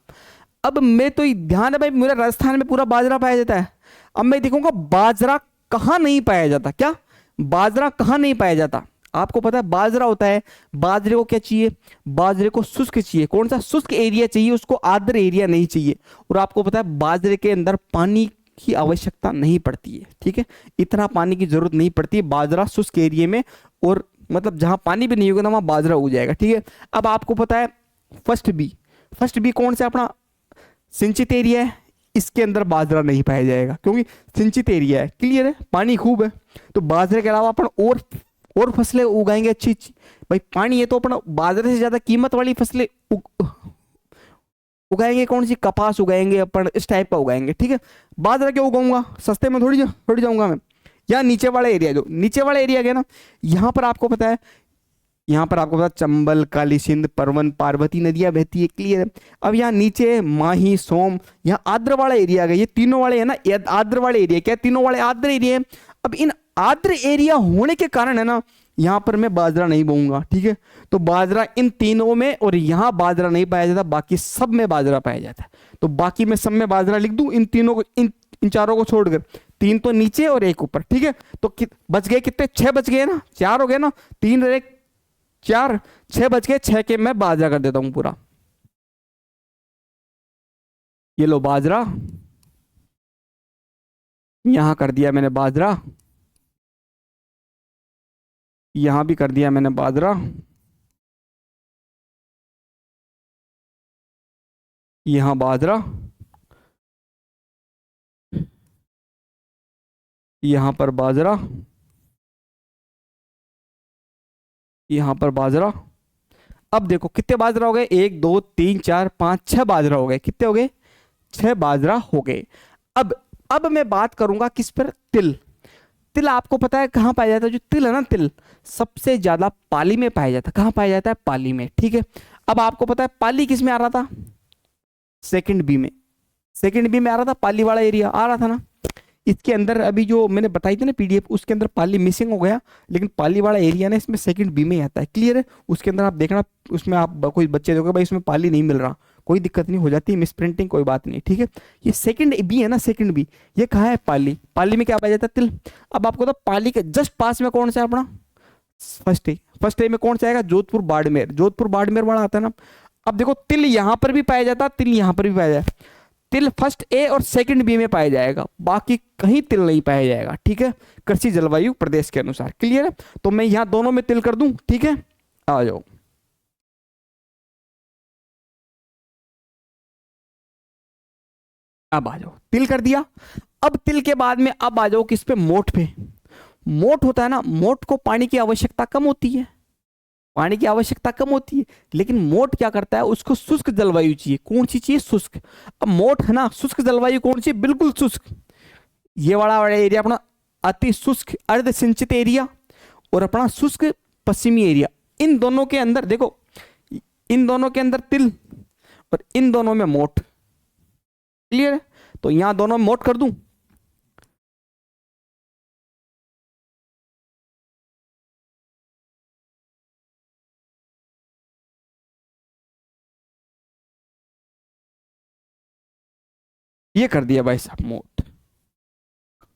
अब मैं तो ध्यान है भाई, मेरा राजस्थान में पूरा बाजरा पाया जाता है। अब मैं देखूंगा बाजरा कहाँ नहीं पाया जाता, क्या बाजरा कहाँ नहीं पाया जाता। आपको पता है बाजरा होता है, बाजरे को क्या चाहिए, बाजरे को शुष्क चाहिए। कौन सा, शुष्क एरिया चाहिए उसको, आर्द्र एरिया नहीं चाहिए। और आपको पता है बाजरे के अंदर पानी की आवश्यकता नहीं पड़ती है। ठीक है, इतना पानी की जरूरत नहीं पड़ती है बाजरा शुष्क एरिया में, और मतलब जहां पानी भी नहीं होगा ना वहां बाजरा उग जाएगा। ठीक है, अब आपको पता है फर्स्ट बी कौन सा, अपना सिंचित एरिया है, इसके अंदर बाजरा नहीं पाया जाएगा क्योंकि सिंचित एरिया है। क्लियर है, पानी खूब है, तो बाजरे के अलावा अपन और फसलें उगाएंगे अच्छी अच्छी। भाई पानी है तो अपन बाजरे से ज्यादा कीमत वाली फसलें उगाएंगे। कौन सी, कपास उगाएंगे अपन, इस टाइप का उगाएंगे। ठीक है, बाजरा क्यों उगाऊंगा, सस्ते में थोड़ी जाऊंगा मैं। या नीचे वाला एरिया, जो नीचे वाला एरिया गया ना, यहाँ पर आपको पता है, यहाँ पर आपको पता चंबल, काली सिंध, परवन, पार्वती नदियां बहती है। क्लियर है, अब यहाँ नीचे माही, सोम, यहाँ आर्द्र वाला एरिया आ गया। ये तीनों वाले है ना, आर्द्र वाले एरिया, क्या तीनों वाले आर्द्र एरिया है। अब इन आर्द्र एरिया होने के कारण है ना, यहाँ पर मैं बाजरा नहीं बोऊंगा। ठीक है, तो बाजरा इन तीनों में, और यहाँ बाजरा नहीं पाया जाता, बाकी सब में बाजरा पाया जाता है। तो बाकी मैं सब में बाजरा लिख दूं, इन तीनों को, इन चारों को छोड़कर। 3 तो नीचे और 1 ऊपर। ठीक है, तो बच गए कितने, 6 बच गए ना, 4 हो गए ना, 3 और 1 4, 6 बच गए। 6 के मैं बाजरा कर देता हूं पूरा। ये लो बाजरा, यहां कर दिया मैंने बाजरा, यहां भी कर दिया मैंने बाजरा, यहां बाजरा, यहां पर बाजरा, यहां पर बाजरा। अब देखो कितने बाजरा हो गए, 1 2 3 4 5 6 बाजरा हो गए। कितने हो गए, 6 बाजरा हो गए। अब मैं बात करूंगा किस पर, तिल। तिल आपको पता है कहाँ पाया जाता है, जो तिल है ना, तिल सबसे ज्यादा पाली में पाया जाता है। कहाँ पाया जाता है, पाली में। ठीक है, अब आपको पता है पाली किस में आ रहा था, सेकंड बी में, सेकंड बी में आ रहा था, पाली वाला एरिया आ रहा था ना। इसके अंदर अभी जो मैंने बताई थी ना पीडीएफ, उसके अंदर पाली मिसिंग हो गया, लेकिन पाली वाला एरिया ना इसमें सेकंड बी में ही आता है। क्लियर है, उसके अंदर आप देखना, उसमें आप कोई बच्चे देखोगे भाई इसमें पाली नहीं मिल रहा, कोई दिक्कत नहीं, हो जाती है मिस प्रिंटिंग, कोई बात नहीं। ठीक है, ये सेकंड बी है ना, सेकंड बी, ये कहाँ है, पाली। पाली में क्या पाया जाता है, तिल। अब आपको तो पाली के जस्ट पास में कौन सा है अपना, फर्स्ट ए में कौन सा आएगा, जोधपुर बाड़मेर, जोधपुर बाड़मेर वाला आता है ना। अब देखो तिल यहां पर भी पाया जाता है, तिल यहां पर भी पाया जाता है। तिल फर्स्ट ए और सेकंड बी में पाया जाएगा, बाकी कहीं तिल नहीं पाया जाएगा, ठीक है, कृषि जलवायु प्रदेश के अनुसार। क्लियर है? तो मैं यहां दोनों में तिल कर दूं, ठीक है, आ जाओ। अब आ जाओ, तिल कर दिया। अब तिल के बाद में अब आ जाओ किस पे, मोठ पे। मोठ होता है ना, मोठ को पानी की आवश्यकता कम होती है, पानी की आवश्यकता कम होती है, लेकिन मोठ क्या करता है, उसको शुष्क जलवायु चाहिए। कौन सी चाहिए? शुष्क। अब मोठ है ना, शुष्क जलवायु कौन सी? बिल्कुल शुष्क। ये वाला एरिया अपना अति शुष्क अर्ध सिंचित एरिया, और अपना शुष्क पश्चिमी एरिया। इन दोनों के अंदर देखो, इन दोनों के अंदर तिल और इन दोनों में मोठ। क्लियर है? तो यहां दोनों में मोठ कर दूं। ये कर दिया भाई साहब मोठ।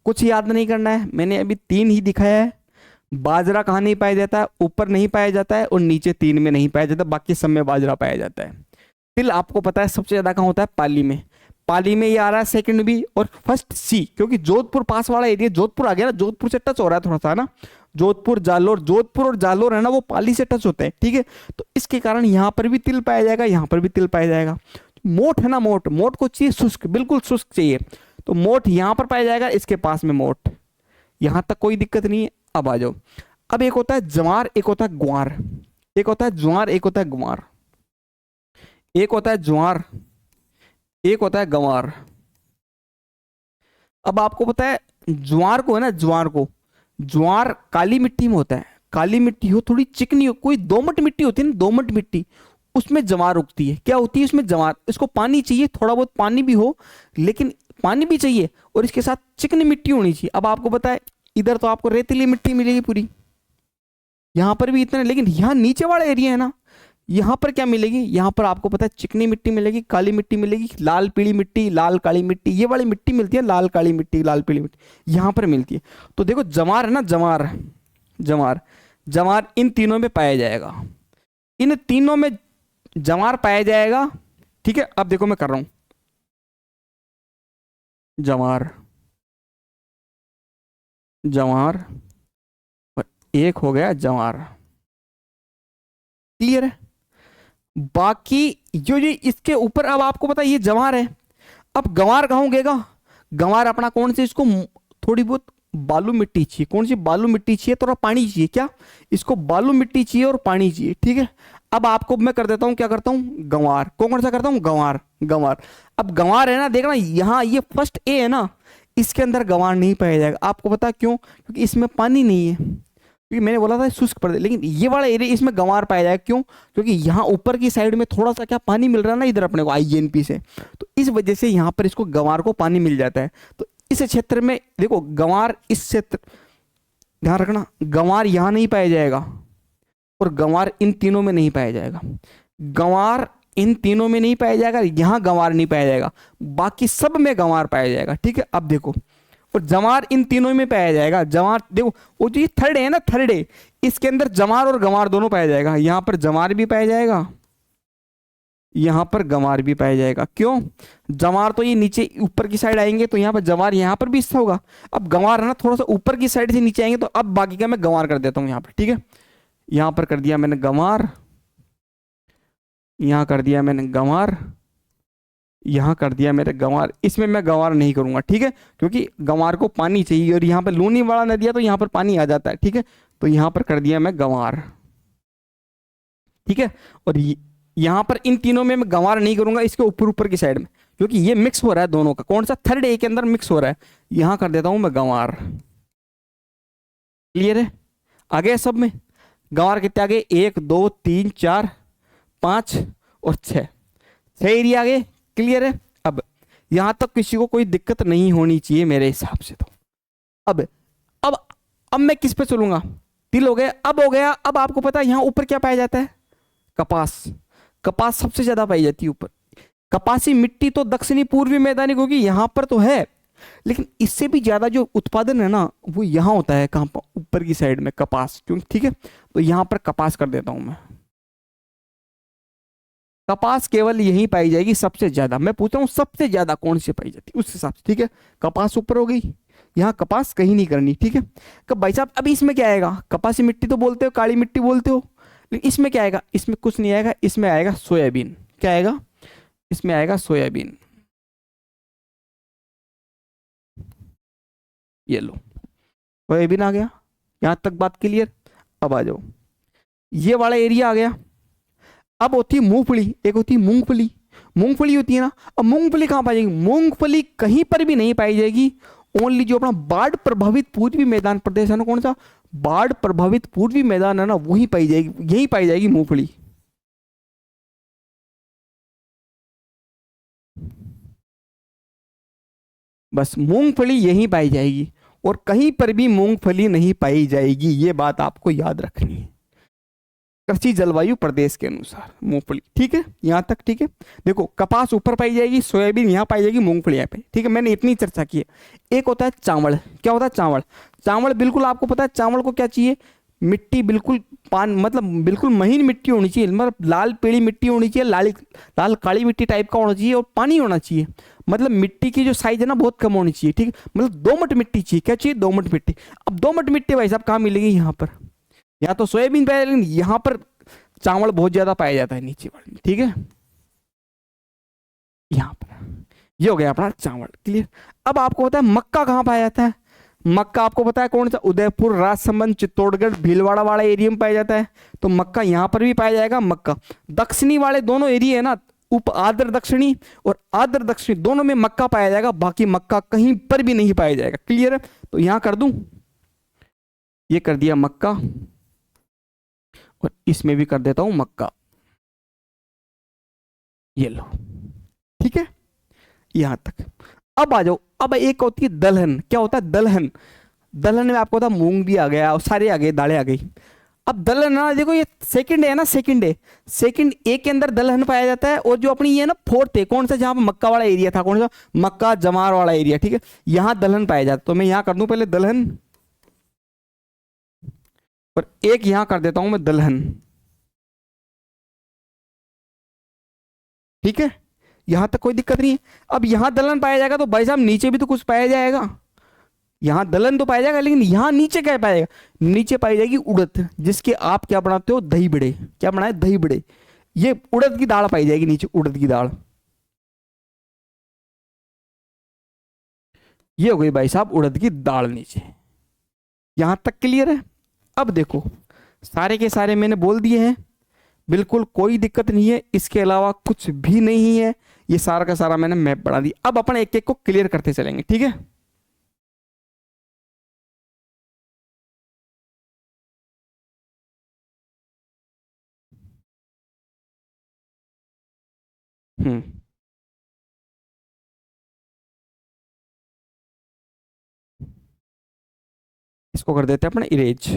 कुछ याद नहीं करना है, मैंने अभी तीन ही दिखाया है। बाजरा कहाँ नहीं पाया जाता है? ऊपर नहीं पाया जाता है और नीचे तीन में नहीं पाया जाता, बाकी सब में बाजरा पाया जाता है। तिल आपको पता है सबसे ज्यादा कहाँ होता है? पाली में। पाली में ये आ रहा है सेकंड बी और फर्स्ट सी, क्योंकि जोधपुर पास वाला एरिया, जोधपुर आ गया ना, जोधपुर से टच हो रहा है थोड़ा सा ना, जोधपुर जालोर, जोधपुर और जालोर है ना वो पाली से टच होते हैं, ठीक है। तो इसके कारण यहाँ पर भी तिल पाया जाएगा, यहाँ पर भी तिल पाया जाएगा। मोठ है ना, मोठ, मोठ को चाहिए शुष्क, बिल्कुल शुष्क चाहिए, तो मोठ यहाँ पर पाया जाएगा, इसके पास में मोठ। यहां तक कोई दिक्कत नहीं है। अब आ जाओ, अब एक होता है ज्वार, एक होता है ग्वार। एक होता है ज्वार, एक होता है ग्वार। एक होता है ज्वार, एक होता है गंवार। अब आपको पता है ज्वार को है ना, ज्वार को, ज्वार काली मिट्टी में होता है। काली मिट्टी हो, थोड़ी चिकनी हो, कोई दोमट मिट्टी होती है ना, दोमट मिट्टी, उसमें ज्वार उगती है। क्या होती है उसमें? ज्वार। इसको पानी चाहिए, थोड़ा बहुत पानी भी हो, लेकिन पानी भी चाहिए और इसके साथ चिकनी मिट्टी होनी चाहिए। अब आपको पता है इधर तो आपको रेतीली मिट्टी मिलेगी पूरी, यहां पर भी इतना, लेकिन यहाँ नीचे वाला एरिया है ना, यहाँ पर क्या मिलेगी? यहाँ पर आपको पता है चिकनी मिट्टी मिलेगी, काली मिट्टी मिलेगी, लाल पीली मिट्टी, लाल काली मिट्टी, ये वाली मिट्टी मिलती है, लाल काली मिट्टी, लाल पीली मिट्टी यहाँ पर मिलती है। तो देखो जवार है ना, जवार, जवार, जवार इन तीनों में पाया जाएगा, इन तीनों में जवार पाया जाएगा, ठीक है। अब देखो मैं कर रहा हूं जवार, जवार और एक हो गया जवार। क्लियर है? बाकी जो ये इसके ऊपर, अब आपको पता है ये जवार है। अब गंवार कहाँ उगेगा? गंवार अपना कौन से, इसको थोड़ी बहुत बालू मिट्टी चाहिए। कौन सी? बालू मिट्टी चाहिए, थोड़ा पानी चाहिए। क्या? इसको बालू मिट्टी चाहिए और पानी चाहिए, ठीक है। अब आपको मैं कर देता हूं, क्या करता हूं? गंवार। कौन सा करता हूं? गंवार, गंवार। अब गंवार है ना, देखना यहाँ ये फर्स्ट ए है ना, इसके अंदर गंवार नहीं पाया जाएगा। आपको पता क्यों? क्योंकि इसमें पानी नहीं है, क्योंकि मैंने बोला था शुष्क प्रदेश, लेकिन ये वाला एरिया इसमें गंवार पाया जाएगा। क्यों? क्योंकि यहाँ ऊपर की साइड में थोड़ा सा क्या पानी मिल रहा है ना इधर अपने को आईएनपी से, तो इस वजह से यहाँ पर इसको गंवार को पानी मिल जाता है। तो इस क्षेत्र में देखो गंवार, इस क्षेत्र ध्यान रखना, गंवार यहाँ नहीं पाया जाएगा और गंवार इन तीनों में नहीं पाया जाएगा। गंवार इन तीनों में नहीं पाया जाएगा, यहाँ गंवार नहीं पाया जाएगा, बाकी सब में गंवार पाया जाएगा, ठीक है। अब देखो, और जवार इन तीनों में पाया जाएगा। जवार देखो, वो जो ये थर्ड है ना, थर्ड है, इसके अंदर जवार और गंवार दोनों पाया जाएगा। यहाँ पर जवार भी पाया जाएगा, यहाँ पर गंवार भी पाया जाएगा। क्यों? जवार तो ये नीचे ऊपर की साइड आएंगे, तो यहाँ पर जवार यहाँ पर भी हिस्सा होगा। अब गंवार है ना, थोड़ा सा ऊपर की साइड से नीचे आएंगे, तो अब बाकी का मैं गंवार कर देता हूँ यहाँ पर, ठीक है। यहाँ पर कर दिया मैंने गंवार, यहाँ कर दिया मैंने गंवार, यहाँ कर दिया मेरे गंवार। इसमें मैं गंवार नहीं करूंगा, ठीक है, क्योंकि गंवार को पानी चाहिए और यहाँ पर लूनी वाला नदिया, तो यहाँ पर पानी आ जाता है, ठीक है। तो यहाँ पर कर दिया मैं गंवार, ठीक है। और यहाँ पर इन तीनों में मैं गंवार नहीं करूंगा, इसके ऊपर ऊपर की साइड में, क्योंकि ये मिक्स हो रहा है दोनों का। कौन सा? थर्ड ए के अंदर मिक्स हो रहा है। यहाँ कर देता हूं मैं गंवार। क्लियर है? आगे सब में गंवार कितने आगे? 1 2 3 4 5 और 6, 6 एरिया आगे। क्लियर है? अब यहां तक किसी को कोई दिक्कत नहीं होनी चाहिए मेरे हिसाब से। तो अब अब अब मैं किस पे चलूंगा? तिल हो गया, अब हो गया। अब आपको पता है यहां ऊपर क्या पाया जाता है? कपास। कपास सबसे ज्यादा पाई जाती है ऊपर। कपासी मिट्टी तो दक्षिणी पूर्वी मैदानी, क्योंकि यहां पर तो है, लेकिन इससे भी ज्यादा जो उत्पादन है ना वो यहां होता है। कहां पर? ऊपर की साइड में कपास। क्यों? ठीक है, तो यहां पर कपास कर देता हूं मैं। कपास केवल यहीं पाई जाएगी सबसे ज्यादा। मैं पूछ रहा हूँ सबसे ज्यादा कौन सी पाई जाती है उस हिसाब से, ठीक है। कपास ऊपर हो गई, यहाँ कपास कहीं नहीं करनी, ठीक है। कब भाई साहब अभी इसमें क्या आएगा, कपासी मिट्टी तो बोलते हो, काली मिट्टी बोलते हो, लेकिन इसमें क्या आएगा, इसमें कुछ नहीं आएगा, इसमें आएगा सोयाबीन। क्या आएगा, इसमें आएगा सोयाबीन। ये लो सोयाबीन आ गया, यहां तक बात क्लियर। अब आ जाओ, ये वाला एरिया आ गया। अब होती है मूंगफली, एक होती है मूंगफली, मूंगफली होती है ना। अब मूंगफली कहां पाई जाएगी, मूंगफली कहीं पर भी नहीं पाई जाएगी, ओनली जो अपना बाढ़ प्रभावित पूर्वी मैदान प्रदेश है ना, कौन सा, बाढ़ प्रभावित पूर्वी मैदान है ना, वहीं पाई जाएगी, यही पाई जाएगी मूंगफली। बस मूंगफली यहीं पाई जाएगी, और कहीं पर भी मूंगफली नहीं पाई जाएगी, ये बात आपको याद रखनी है। कृषि जलवायु प्रदेश के अनुसार मूंगफली, ठीक है, यहां तक ठीक है। देखो कपास ऊपर पाई जाएगी, सोयाबीन यहां पाई जाएगी, मूंगफली यहाँ पे, ठीक है। मैंने इतनी चर्चा की है। एक होता है चावल, क्या होता है चावल, चावल बिल्कुल आपको पता है चावल को क्या चाहिए, मिट्टी बिल्कुल पान मतलब बिल्कुल महीन मिट्टी होनी चाहिए, मतलब लाल पीली मिट्टी होनी चाहिए, लाल लाल काली मिट्टी टाइप का होना चाहिए, और पानी होना चाहिए। मतलब मिट्टी की जो साइज है ना बहुत कम होनी चाहिए, ठीक है। मतलब दोमट मिट्टी चाहिए, क्या चाहिए, दोमट मिट्टी। अब दोमट मिट्टी भाई साहब कहाँ मिलेगी, यहाँ पर, यहाँ तो सोयाबीन पाया, लेकिन यहाँ पर चावल बहुत ज्यादा पाया जाता है नीचे वाले में, ठीक है। यहाँ पर ये हो गया अपना चावल, क्लियर। अब आपको पता है मक्का कहाँ पाया जाता है, मक्का आपको पता है कौन सा, उदयपुर, राजसमंद, चित्तौड़गढ़, भीलवाड़ा वाला एरिया में पाया जाता है, तो मक्का यहाँ पर भी पाया जाएगा। मक्का दक्षिणी वाले दोनों एरिया है ना, उप आर्द्र दक्षिणी और आर्द्र दक्षिणी दोनों में मक्का पाया जाएगा, बाकी मक्का कहीं पर भी नहीं पाया जाएगा, क्लियर है। तो यहां कर दूं, ये कर दिया मक्का, और इसमें भी कर देता हूं मक्का, ये लो, ठीक है, यहां तक। अब आ जाओ, अब एक होती है दलहन, क्या होता है दलहन, दलहन में आपको होता है मूंग भी आ गया और सारे आ गए, दालें आ गई। अब दलहन ना देखो, ये सेकंड है ना, सेकंड है, सेकंड ए के अंदर दलहन पाया जाता है, और जो अपनी ये ना फोर्थ है, कौन सा, जहां पर मक्का वाला एरिया था, कौन सा, मक्का जमार वाला एरिया, ठीक है, यहां दलहन पाया जाता है। तो मैं यहां कर दूं पहले दलहन, और एक यहां कर देता हूं मैं दलहन, ठीक है, यहां तक कोई दिक्कत नहीं है। अब यहां दलहन पाया जाएगा, तो भाई साहब नीचे भी तो कुछ पाया जाएगा, यहां दलहन तो पाया जाएगा, लेकिन यहां नीचे क्या पाएगा, नीचे पाई जाएगी उड़द, जिसके आप क्या बनाते हो, दही बड़े, क्या बनाए, दही बड़े। ये उड़द की दाल पाई जाएगी नीचे, उड़द की दाल। ये हो गई भाई साहब उड़द की दाल नीचे, यहां तक क्लियर है। अब देखो सारे के सारे मैंने बोल दिए हैं, बिल्कुल कोई दिक्कत नहीं है, इसके अलावा कुछ भी नहीं है, ये सारा का सारा मैंने मैप बना दिया। अब अपन एक एक को क्लियर करते चलेंगे, ठीक है। हम्म, इसको कर देते हैं अपना इरेज।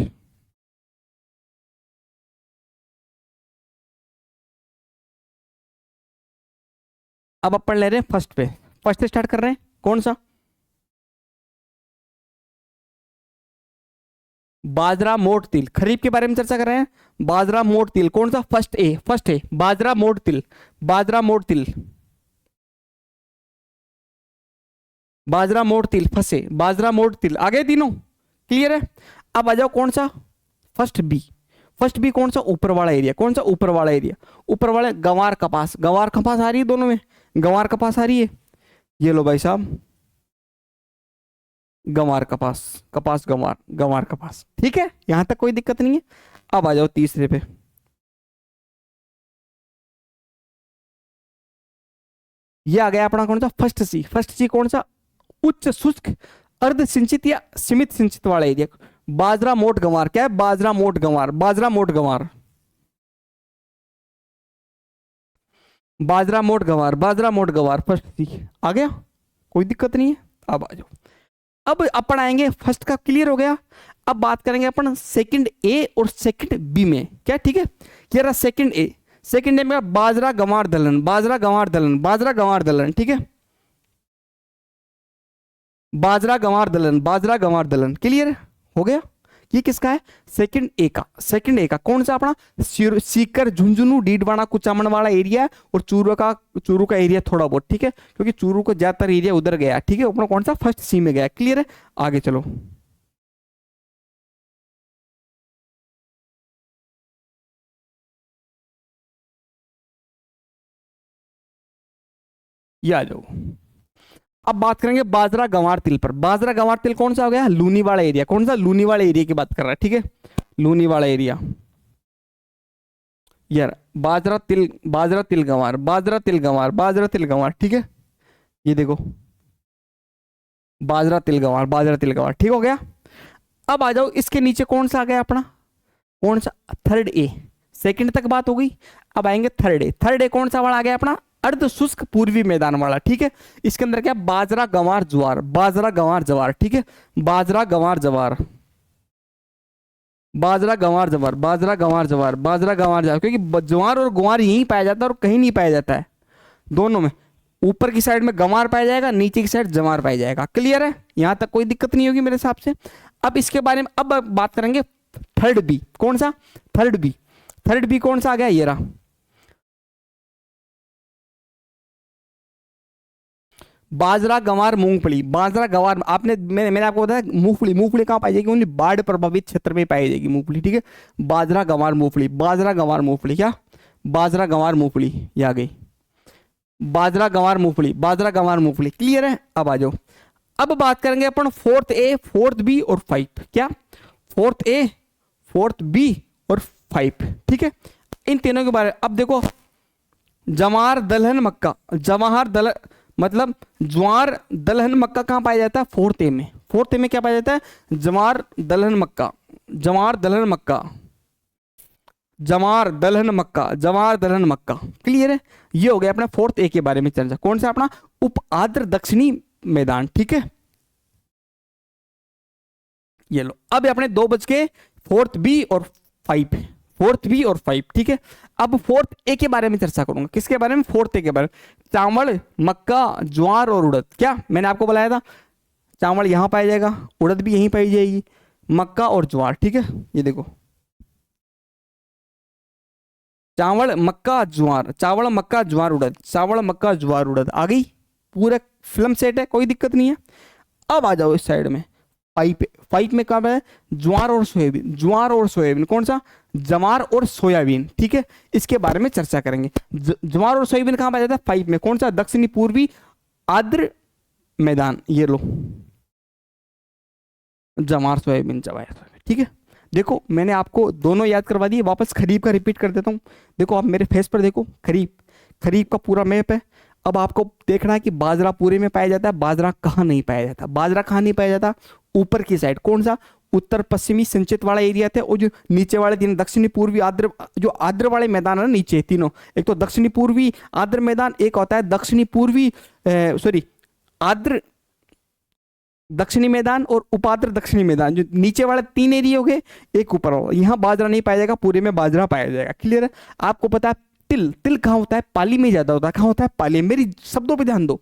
अब अपन ले रहे हैं फर्स्ट पे, फर्स्ट से स्टार्ट कर रहे हैं, कौन सा, बाजरा मोट तिल, खरीफ के बारे में चर्चा कर रहे हैं। बाजरा मोट तिल कौन सा, फर्स्ट ए, फर्स्ट है बाजरा मोट तिल, बाजरा मोट तिल, बाजरा मोट तिल फंसे, बाजरा मोट तिल आ गए तीनों, क्लियर है। अब आ जाओ कौन सा, फर्स्ट बी, फर्स्ट बी कौन सा, ऊपर वाला एरिया, कौन सा, ऊपर वाला एरिया, ऊपर वाले गंवार कपास, गंवार कपास आ रही है दोनों में, गंवार कपास आ रही है, ये लो भाई साहब, गंवार कपास, कपास गंवार, गंवार कपास, ठीक है, यहां तक कोई दिक्कत नहीं है। अब आ जाओ तीसरे पे, ये आ गया अपना कौन सा, फर्स्ट सी, फर्स्ट सी कौन सा, उच्च शुष्क अर्ध सिंचित या सीमित सिंचित वाला एरिया, बाजरा मोट गंवार, क्या है, बाजरा मोट गंवार, बाजरा मोट गंवार, बाजरा मोट गंवार, बाजरा मोट गंवार, फर्स्ट सी आ गया, कोई दिक्कत नहीं है। अब आ जाओ, अब अपन आएंगे, फर्स्ट का क्लियर हो गया। अब बात करेंगे अपन सेकंड ए और सेकंड बी में, क्या ठीक है, क्या रहा सेकंड ए, सेकंड ए में बाजरा गंवार दलहन, बाजरा गंवार दलहन, बाजरा गंवार दलहन, ठीक है, बाजरा गंवार दलहन, बाजरा गंवार दलहन, क्लियर हो गया, ये किसका है? सेकंड ए का। सेकंड ए का कौन सा? अपना सीकर, झुंझुनू, डीडवाना, कुचामन वाला एरिया है, और चूरू का एरिया थोड़ा बहुत, ठीक है, क्योंकि चूरू को ज्यादातर एरिया उधर गया, ठीक है, अपना कौन सा? फर्स्ट सी में गया। क्लियर है? आगे चलो, ये आ जाओ। अब बात करेंगे बाजरा गंवार तिल पर। बाजरा गंवार तिल कौन सा हो गया? लूनी वाला एरिया। कौन सा? लूनी वाला एरिया की बात कर रहा है, ठीक है, लूनी वाला एरिया। यार बाजरा तिल, बाजरा तिल गंवार, बाजरा तिल गंवार, बाजरा तिल गंवार, ठीक है, ये देखो बाजरा तिल गंवार, बाजरा तिल गंवार, ठीक हो गया। अब आ जाओ, इसके नीचे कौन सा आ गया अपना? कौन सा? Third A. सेकंड तक बात हो गई, अब आएंगे थर्ड ए। थर्ड ए कौन सा वाला आ गया अपना? अर्ध शुष्क पूर्वी मैदान वाला, ठीक है। इसके अंदर क्या? बाजरा गंवार ज्वार, बाजरा गंवार ज्वार, ठीक है, बाजरा गंवार ज्वार, बाजरा गंवार ज्वार, बाजरा गंवार ज्वार, बाजरा गंवार ज्वार, क्योंकि ज्वार और ग्वार यहीं पाया जाता है और कहीं नहीं पाया जाता है, दोनों में। ऊपर की साइड में गंवार पाया जाएगा, नीचे की साइड जवार पाया जाएगा। क्लियर है? यहां तक कोई दिक्कत नहीं होगी मेरे हिसाब से। अब इसके बारे में अब बात करेंगे थर्ड बी। कौन सा? Third B. थर्ड बी कौन सा आ गया? ये रहा, बाजरा गंवार मूंगफली। बाजरा गंवार, आपने मैंने आपको बताया मूंगफली, मूंगफली कहाँ पाई जाएगी? ओनली बाढ़ प्रभावित क्षेत्र में पाई जाएगी मूंगफली, ठीक है। बाजरा गंवार मूंगफली, बाजरा गंवार मूंगफली, क्या? बाजरा गंवार मूंगफली, ये आ गई, बाजरा गंवार मूंगफली, बाजरा गंवार मूंगफली। क्लियर है? अब आ जाओ, अब बात करेंगे अपन फोर्थ ए, फोर्थ बी और फाइव। क्या? फोर्थ ए, फोर्थ बी और फाइव, ठीक है, इन तीनों के बारे में। अब देखो, जवार दलहन मक्का, जवाहर दल मतलब ज्वार दलहन मक्का कहाँ पाया जाता है? फोर्थ ए में। फोर्थ ए में क्या पाया जाता है? जवार दलहन मक्का, जवार दलहन मक्का, जवार दलहन मक्का, जवार दलहन मक्का। क्लियर है? ये हो गया अपना फोर्थ ए के बारे में चर्चा। कौन सा? अपना उप आर्द्र दक्षिणी मैदान, ठीक है। ये लो, अब अपने दो बज के फोर्थ बी और फाइव, फोर्थ बी और फाइव, ठीक है। अब फोर्थ ए के बारे में चर्चा करूंगा। किसके बारे में? फोर्थ ए के बारे में। चावल, मक्का, ज्वार और उड़द। क्या मैंने आपको बताया था? चावल यहां पाया जाएगा, उड़द भी यहीं पाई जाएगी, मक्का और ज्वार, ठीक है। ये देखो, चावल, मक्का, ज्वार, चावल, मक्का, ज्वार, उड़द, चावल, मक्का, ज्वार, उड़द। आ गई, पूरा फिल्म सेट है, कोई दिक्कत नहीं है। अब आ जाओ इस साइड में, फाइव। फाइव में कब है? ज्वार और सोयाबीन, ज्वार और सोयाबीन। कौन सा? जवार और सोयाबीन, ठीक है, इसके बारे में चर्चा करेंगे। ज्वार और सोयाबीन कहां पाया जाता है? फाइव में। कौन सा? दक्षिणी पूर्वी आर्द्र मैदान। ये लो, जवार सोयाबीन, जवार सोयाबीन, ठीक है। देखो मैंने आपको दोनों याद करवा दिए, वापस खरीफ का रिपीट कर देता हूँ। देखो आप मेरे फेस पर देखो, खरीफ, खरीफ का पूरा मैप है। अब आपको देखना है कि बाजरा पूरे में पाया जाता है, बाजरा कहाँ नहीं पाया जाता। बाजरा कहाँ नहीं पाया जाता? ऊपर की साइड। कौन सा? उत्तर पश्चिमी सिंचित वाला एरिया थे, और जो नीचे वाले तीन दक्षिणी पूर्वी आर्द्र, जो आर्द्र वाले मैदान है ना नीचे तीनों, एक तो दक्षिणी पूर्वी आर्द्र मैदान, एक होता है दक्षिणी पूर्वी सॉरी आर्द्र दक्षिणी मैदान और उपाद्र दक्षिणी मैदान। जो नीचे वाले तीन एरिया हो गए, एक ऊपर होगा। यहाँ बाजरा नहीं पाया जाएगा, पूरे में बाजरा पाया जाएगा। क्लियर है? आपको पता है तिल, तिल कहाँ होता है? पाली में ज्यादा होता है। कहाँ होता है? पाली। मेरी शब्दों पे ध्यान दो,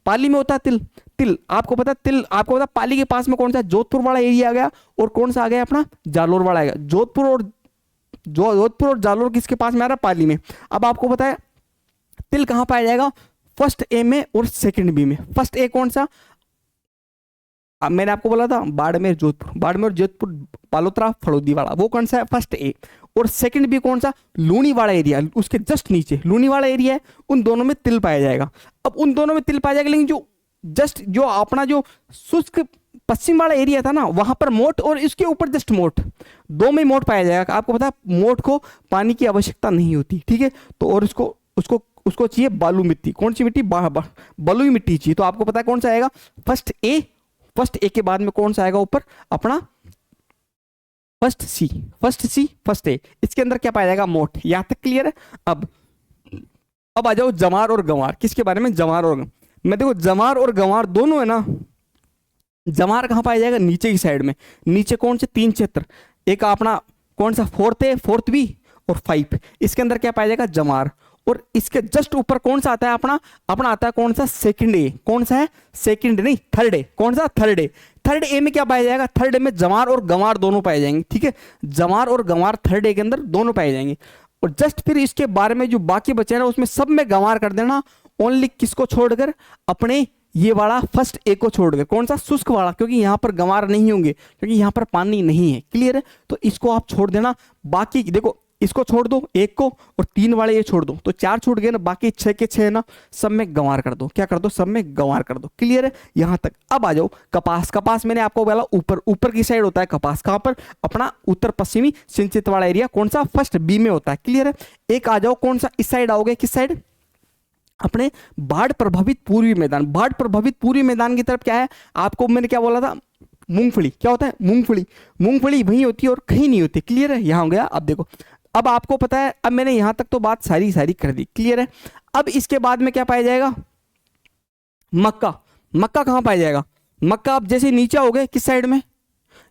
पाली में होता है तिल। तिल आपको पता है, तिल आपको पता है पाली के पास में कौन सा? जोधपुर वाला एरिया आ गया, और कौन सा आ गया अपना? जालोर वाला आ गया। जोधपुर और जोधपुर और जालोर किसके पास में आ रहा है? पाली में। अब आपको पता है तिल कहाँ पाया जाएगा? फर्स्ट ए में और सेकंड बी में। फर्स्ट ए कौन सा? अब मैंने आपको बोला था बाड़मेर, जोधपुर, बाड़मेर, जोधपुर, पालोत्रा, फड़ौदी वाला, वो कौन सा है? First A. और सेकंड भी कौन सा? लूनी वाला एरिया, उसके जस्ट नीचे लूनी वाला एरिया है, उन दोनों में तिल पाया जाएगा। अब उन दोनों में तिल पाया जाएगा, लेकिन जो जस्ट जो अपना जो शुष्क पश्चिम वाला एरिया था ना, वहां पर मोट, और इसके ऊपर जस्ट मोट, दो में मोट पाया जाएगा। आपको पता है मोट को पानी की आवश्यकता नहीं होती, ठीक है। तो और उसको उसको उसको चाहिए बालू मिट्टी। कौन सी मिट्टी? बलुई मिट्टी चाहिए। तो आपको पता है कौन सा आएगा? First A. फर्स्ट ए के बाद में कौन सा आएगा ऊपर? अपना first C, first C, first A. इसके अंदर क्या पाया जाएगा? मोट। यहां तक क्लियर है? अब आ जाओ जवार और गंवार। किसके बारे में? जवार और मैं देखो, जवार और गंवार दोनों है ना। जवार कहां पाया जाएगा? नीचे की साइड में। नीचे कौन से? तीन क्षेत्र। एक अपना कौन सा? फोर्थ ए, फोर्थ बी और फाइव। इसके अंदर क्या पाया जाएगा? जवार। और इसके जस्ट ऊपर कौन सा आता है अपना अपना आता है कौन सा सेकंड ए, कौन सा है सेकंड नहीं थर्ड ए, कौन सा थर्ड ए। थर्ड ए में क्या पाया जाएगा, थर्ड ए में जमार और गंवार दोनों पाए जाएंगे, ठीक है, जमार और गंवार थर्ड ए के अंदर दोनों पाए जाएंगे। और जस्ट फिर इसके बारे में जो बाकी बचे ना उसमें सब में गंवार कर देना, ओनली किसको छोड़कर अपने ये वाला फर्स्ट ए को छोड़कर, कौन सा शुष्क वाला, क्योंकि यहां पर गंवार नहीं होंगे क्योंकि यहां पर पानी नहीं है, क्लियर है, तो इसको आप छोड़ देना। बाकी देखो इसको छोड़ दो एक को और 3 वाले ये छोड़ दो, तो 4 छूट गए ना, बाकी 6 के 6 ना सब में गंवार कर दो, क्या कर दो सब में गंवार कर दो, क्लियर है यहां तक। अब आ जाओ कपास, कपास मैंने आपको बोला ऊपर ऊपर की साइड होता है कपास, कहां पर अपना उत्तर पश्चिमी सिंचित वाला एरिया, कौन सा फर्स्ट बी में होता है, क्लियर है। एक आ जाओ कौन सा इस साइड आओगे, किस साइड अपने बाढ़ प्रभावित पूर्वी मैदान, बाढ़ प्रभावित पूर्वी मैदान की तरफ क्या है आपको मैंने क्या बोला था, मूंगफली, क्या होता है मूंगफली, मूंगफली वहीं होती है और कहीं नहीं होती, क्लियर है। यहां हो गया, अब देखो अब आपको पता है, अब मैंने यहां तक तो बात सारी सारी कर दी, क्लियर है। अब इसके बाद में क्या पाया जाएगा, मक्का, मक्का कहां पाया जाएगा, मक्का आप जैसे नीचे हो गए किस साइड में,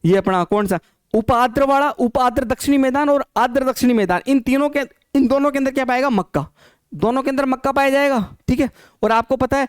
ये अपना कौन सा उपाद्र वाला, उपाद्र दक्षिणी मैदान और आद्र दक्षिणी मैदान, इन तीनों के इन दोनों के अंदर क्या पाएगा मक्का, दोनों के अंदर मक्का पाया जाएगा, ठीक है। और आपको पता है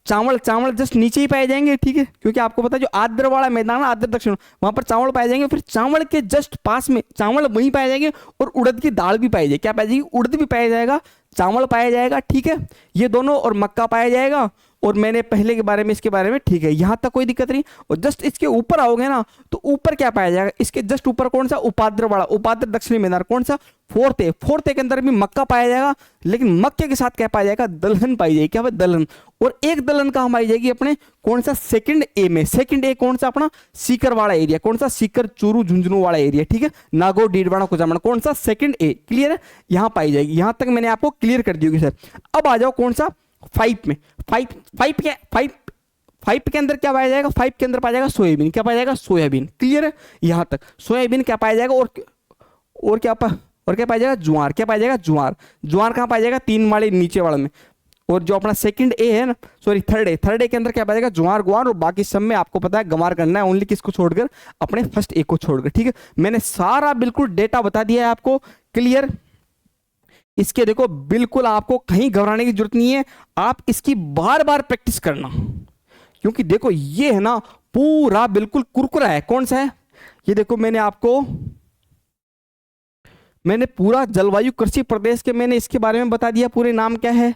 चावल, चावल जस्ट नीचे ही पाए जाएंगे, ठीक है, क्योंकि आपको पता है जो आद्र वाला मैदान आद्र दक्षिण वहां पर चावल पाए जाएंगे, फिर चावल के जस्ट पास में चावल वहीं पाए जाएंगे और उड़द की दाल भी पाई जाएगी, क्या पाई जाएगी उड़द भी पाया जाएगा, चावल पाया जाएगा, ठीक है, ये दोनों और मक्का पाया जाएगा। और मैंने पहले के बारे में इसके बारे में ठीक है, यहां तक कोई दिक्कत नहीं। और जस्ट इसके ऊपर आओगे ना तो ऊपर क्या पाया जाएगा, इसके जस्ट ऊपर कौन सा उपाद्र वाला, उपाद्र दक्षिणी मैदान, कौन सा फोर्थ है, फोर्थ ए के अंदर भी मक्का पाया जाएगा, लेकिन मक्के के साथ क्या पाया जाएगा दलहन पाई जाएगी, क्या भाई दलहन। और एक दलहन कहां पाई जाएगी अपने कौन सा सेकंड ए में, सेकंड ए कौन सा अपना सीकर वाला एरिया, कौन सा सीकर चूरू झुंझुनू वाला एरिया, ठीक है, नागौर डीडवाड़ा कुचामण, कौन सा सेकंड ए, क्लियर है, यहां पाई जाएगी। यहां तक मैंने आपको क्लियर कर दी होगी सर। अब आ जाओ कौन सा 5 में, 5 के अंदर क्या पाया जाएगा, 5 के अंदर पाया जाएगा सोयाबीन, क्या पाया जाएगा सोयाबीन, क्लियर है यहां तक सोयाबीन क्या पाया जाएगा। और क्या पाया जाएगा ज्वार, क्या पाया जाएगा ज्वार, ज्वार कहां पाया जाएगा 3 वाले नीचे वाले में। और जो अपना सेकंड ए है ना सॉरी थर्ड ए के अंदर क्या पाया जाएगा ज्वार ग्वार, और बाकी सब में आपको पता है गंवार करना है, ओनली किसको छोड़कर अपने फर्स्ट ए को छोड़कर, ठीक है। मैंने सारा बिल्कुल डेटा बता दिया है आपको, क्लियर। इसके देखो बिल्कुल आपको कहीं घबराने की जरूरत नहीं है, आप इसकी बार बार प्रैक्टिस करना, क्योंकि देखो ये है ना पूरा बिल्कुल कुरकुरा है, कौन सा है ये देखो, मैंने पूरा जलवायु कृषि प्रदेश के मैंने इसके बारे में बता दिया, पूरे नाम क्या है,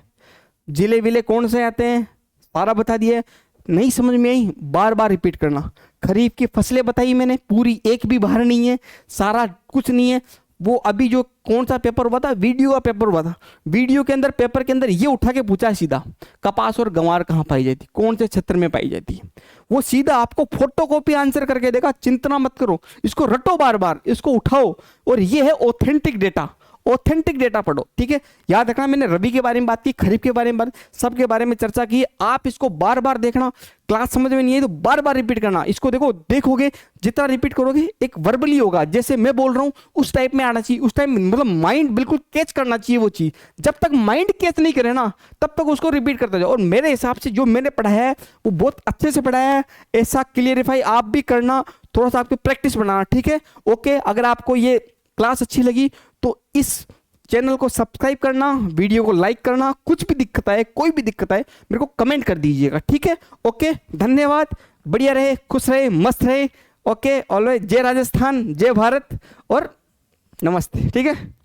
जिले विले कौन से आते हैं सारा बता दिया। नहीं समझ में आई बार बार रिपीट करना। खरीफ की फसलें बताई मैंने पूरी, एक भी बाहर नहीं है, सारा कुछ नहीं है। वो अभी जो कौन सा पेपर हुआ था, वीडियो का पेपर हुआ था, वीडियो के अंदर पेपर के अंदर ये उठा के पूछा सीधा कपास और गंवार कहाँ पाई जाती, कौन से क्षेत्र में पाई जाती है, वो सीधा आपको फोटोकॉपी आंसर करके देगा। चिंता मत करो, इसको रटो बार बार, इसको उठाओ, और ये है ऑथेंटिक डेटा, ऑथेंटिक डेटा पढ़ो, ठीक है। याद रखना मैंने रबी के बारे में बात की, खरीफ के बारे में बात, सबके बारे में चर्चा की। आप इसको बार बार देखना, क्लास समझ में नहीं है तो बार बार रिपीट करना। इसको देखो देखोगे जितना रिपीट करोगे एक वर्बली होगा, जैसे मैं बोल रहा हूं उस टाइप में आना चाहिए, उस टाइप मतलब माइंड बिल्कुल कैच करना चाहिए वो चीज। जब तक माइंड कैच नहीं करे ना तब तक उसको रिपीट करते जाओ। और मेरे हिसाब से जो मैंने पढ़ाया है वो बहुत अच्छे से पढ़ाया है, ऐसा क्लियरिफाई आप भी करना, थोड़ा सा आपकी प्रैक्टिस बनाना, ठीक है। ओके, अगर आपको ये क्लास अच्छी लगी तो इस चैनल को सब्सक्राइब करना, वीडियो को लाइक करना, कुछ भी दिक्कत आए कोई भी दिक्कत आए मेरे को कमेंट कर दीजिएगा, ठीक है। ओके, धन्यवाद, बढ़िया रहे, खुश रहे, मस्त रहे। ओके, ऑलवेज जय राजस्थान, जय भारत और नमस्ते, ठीक है।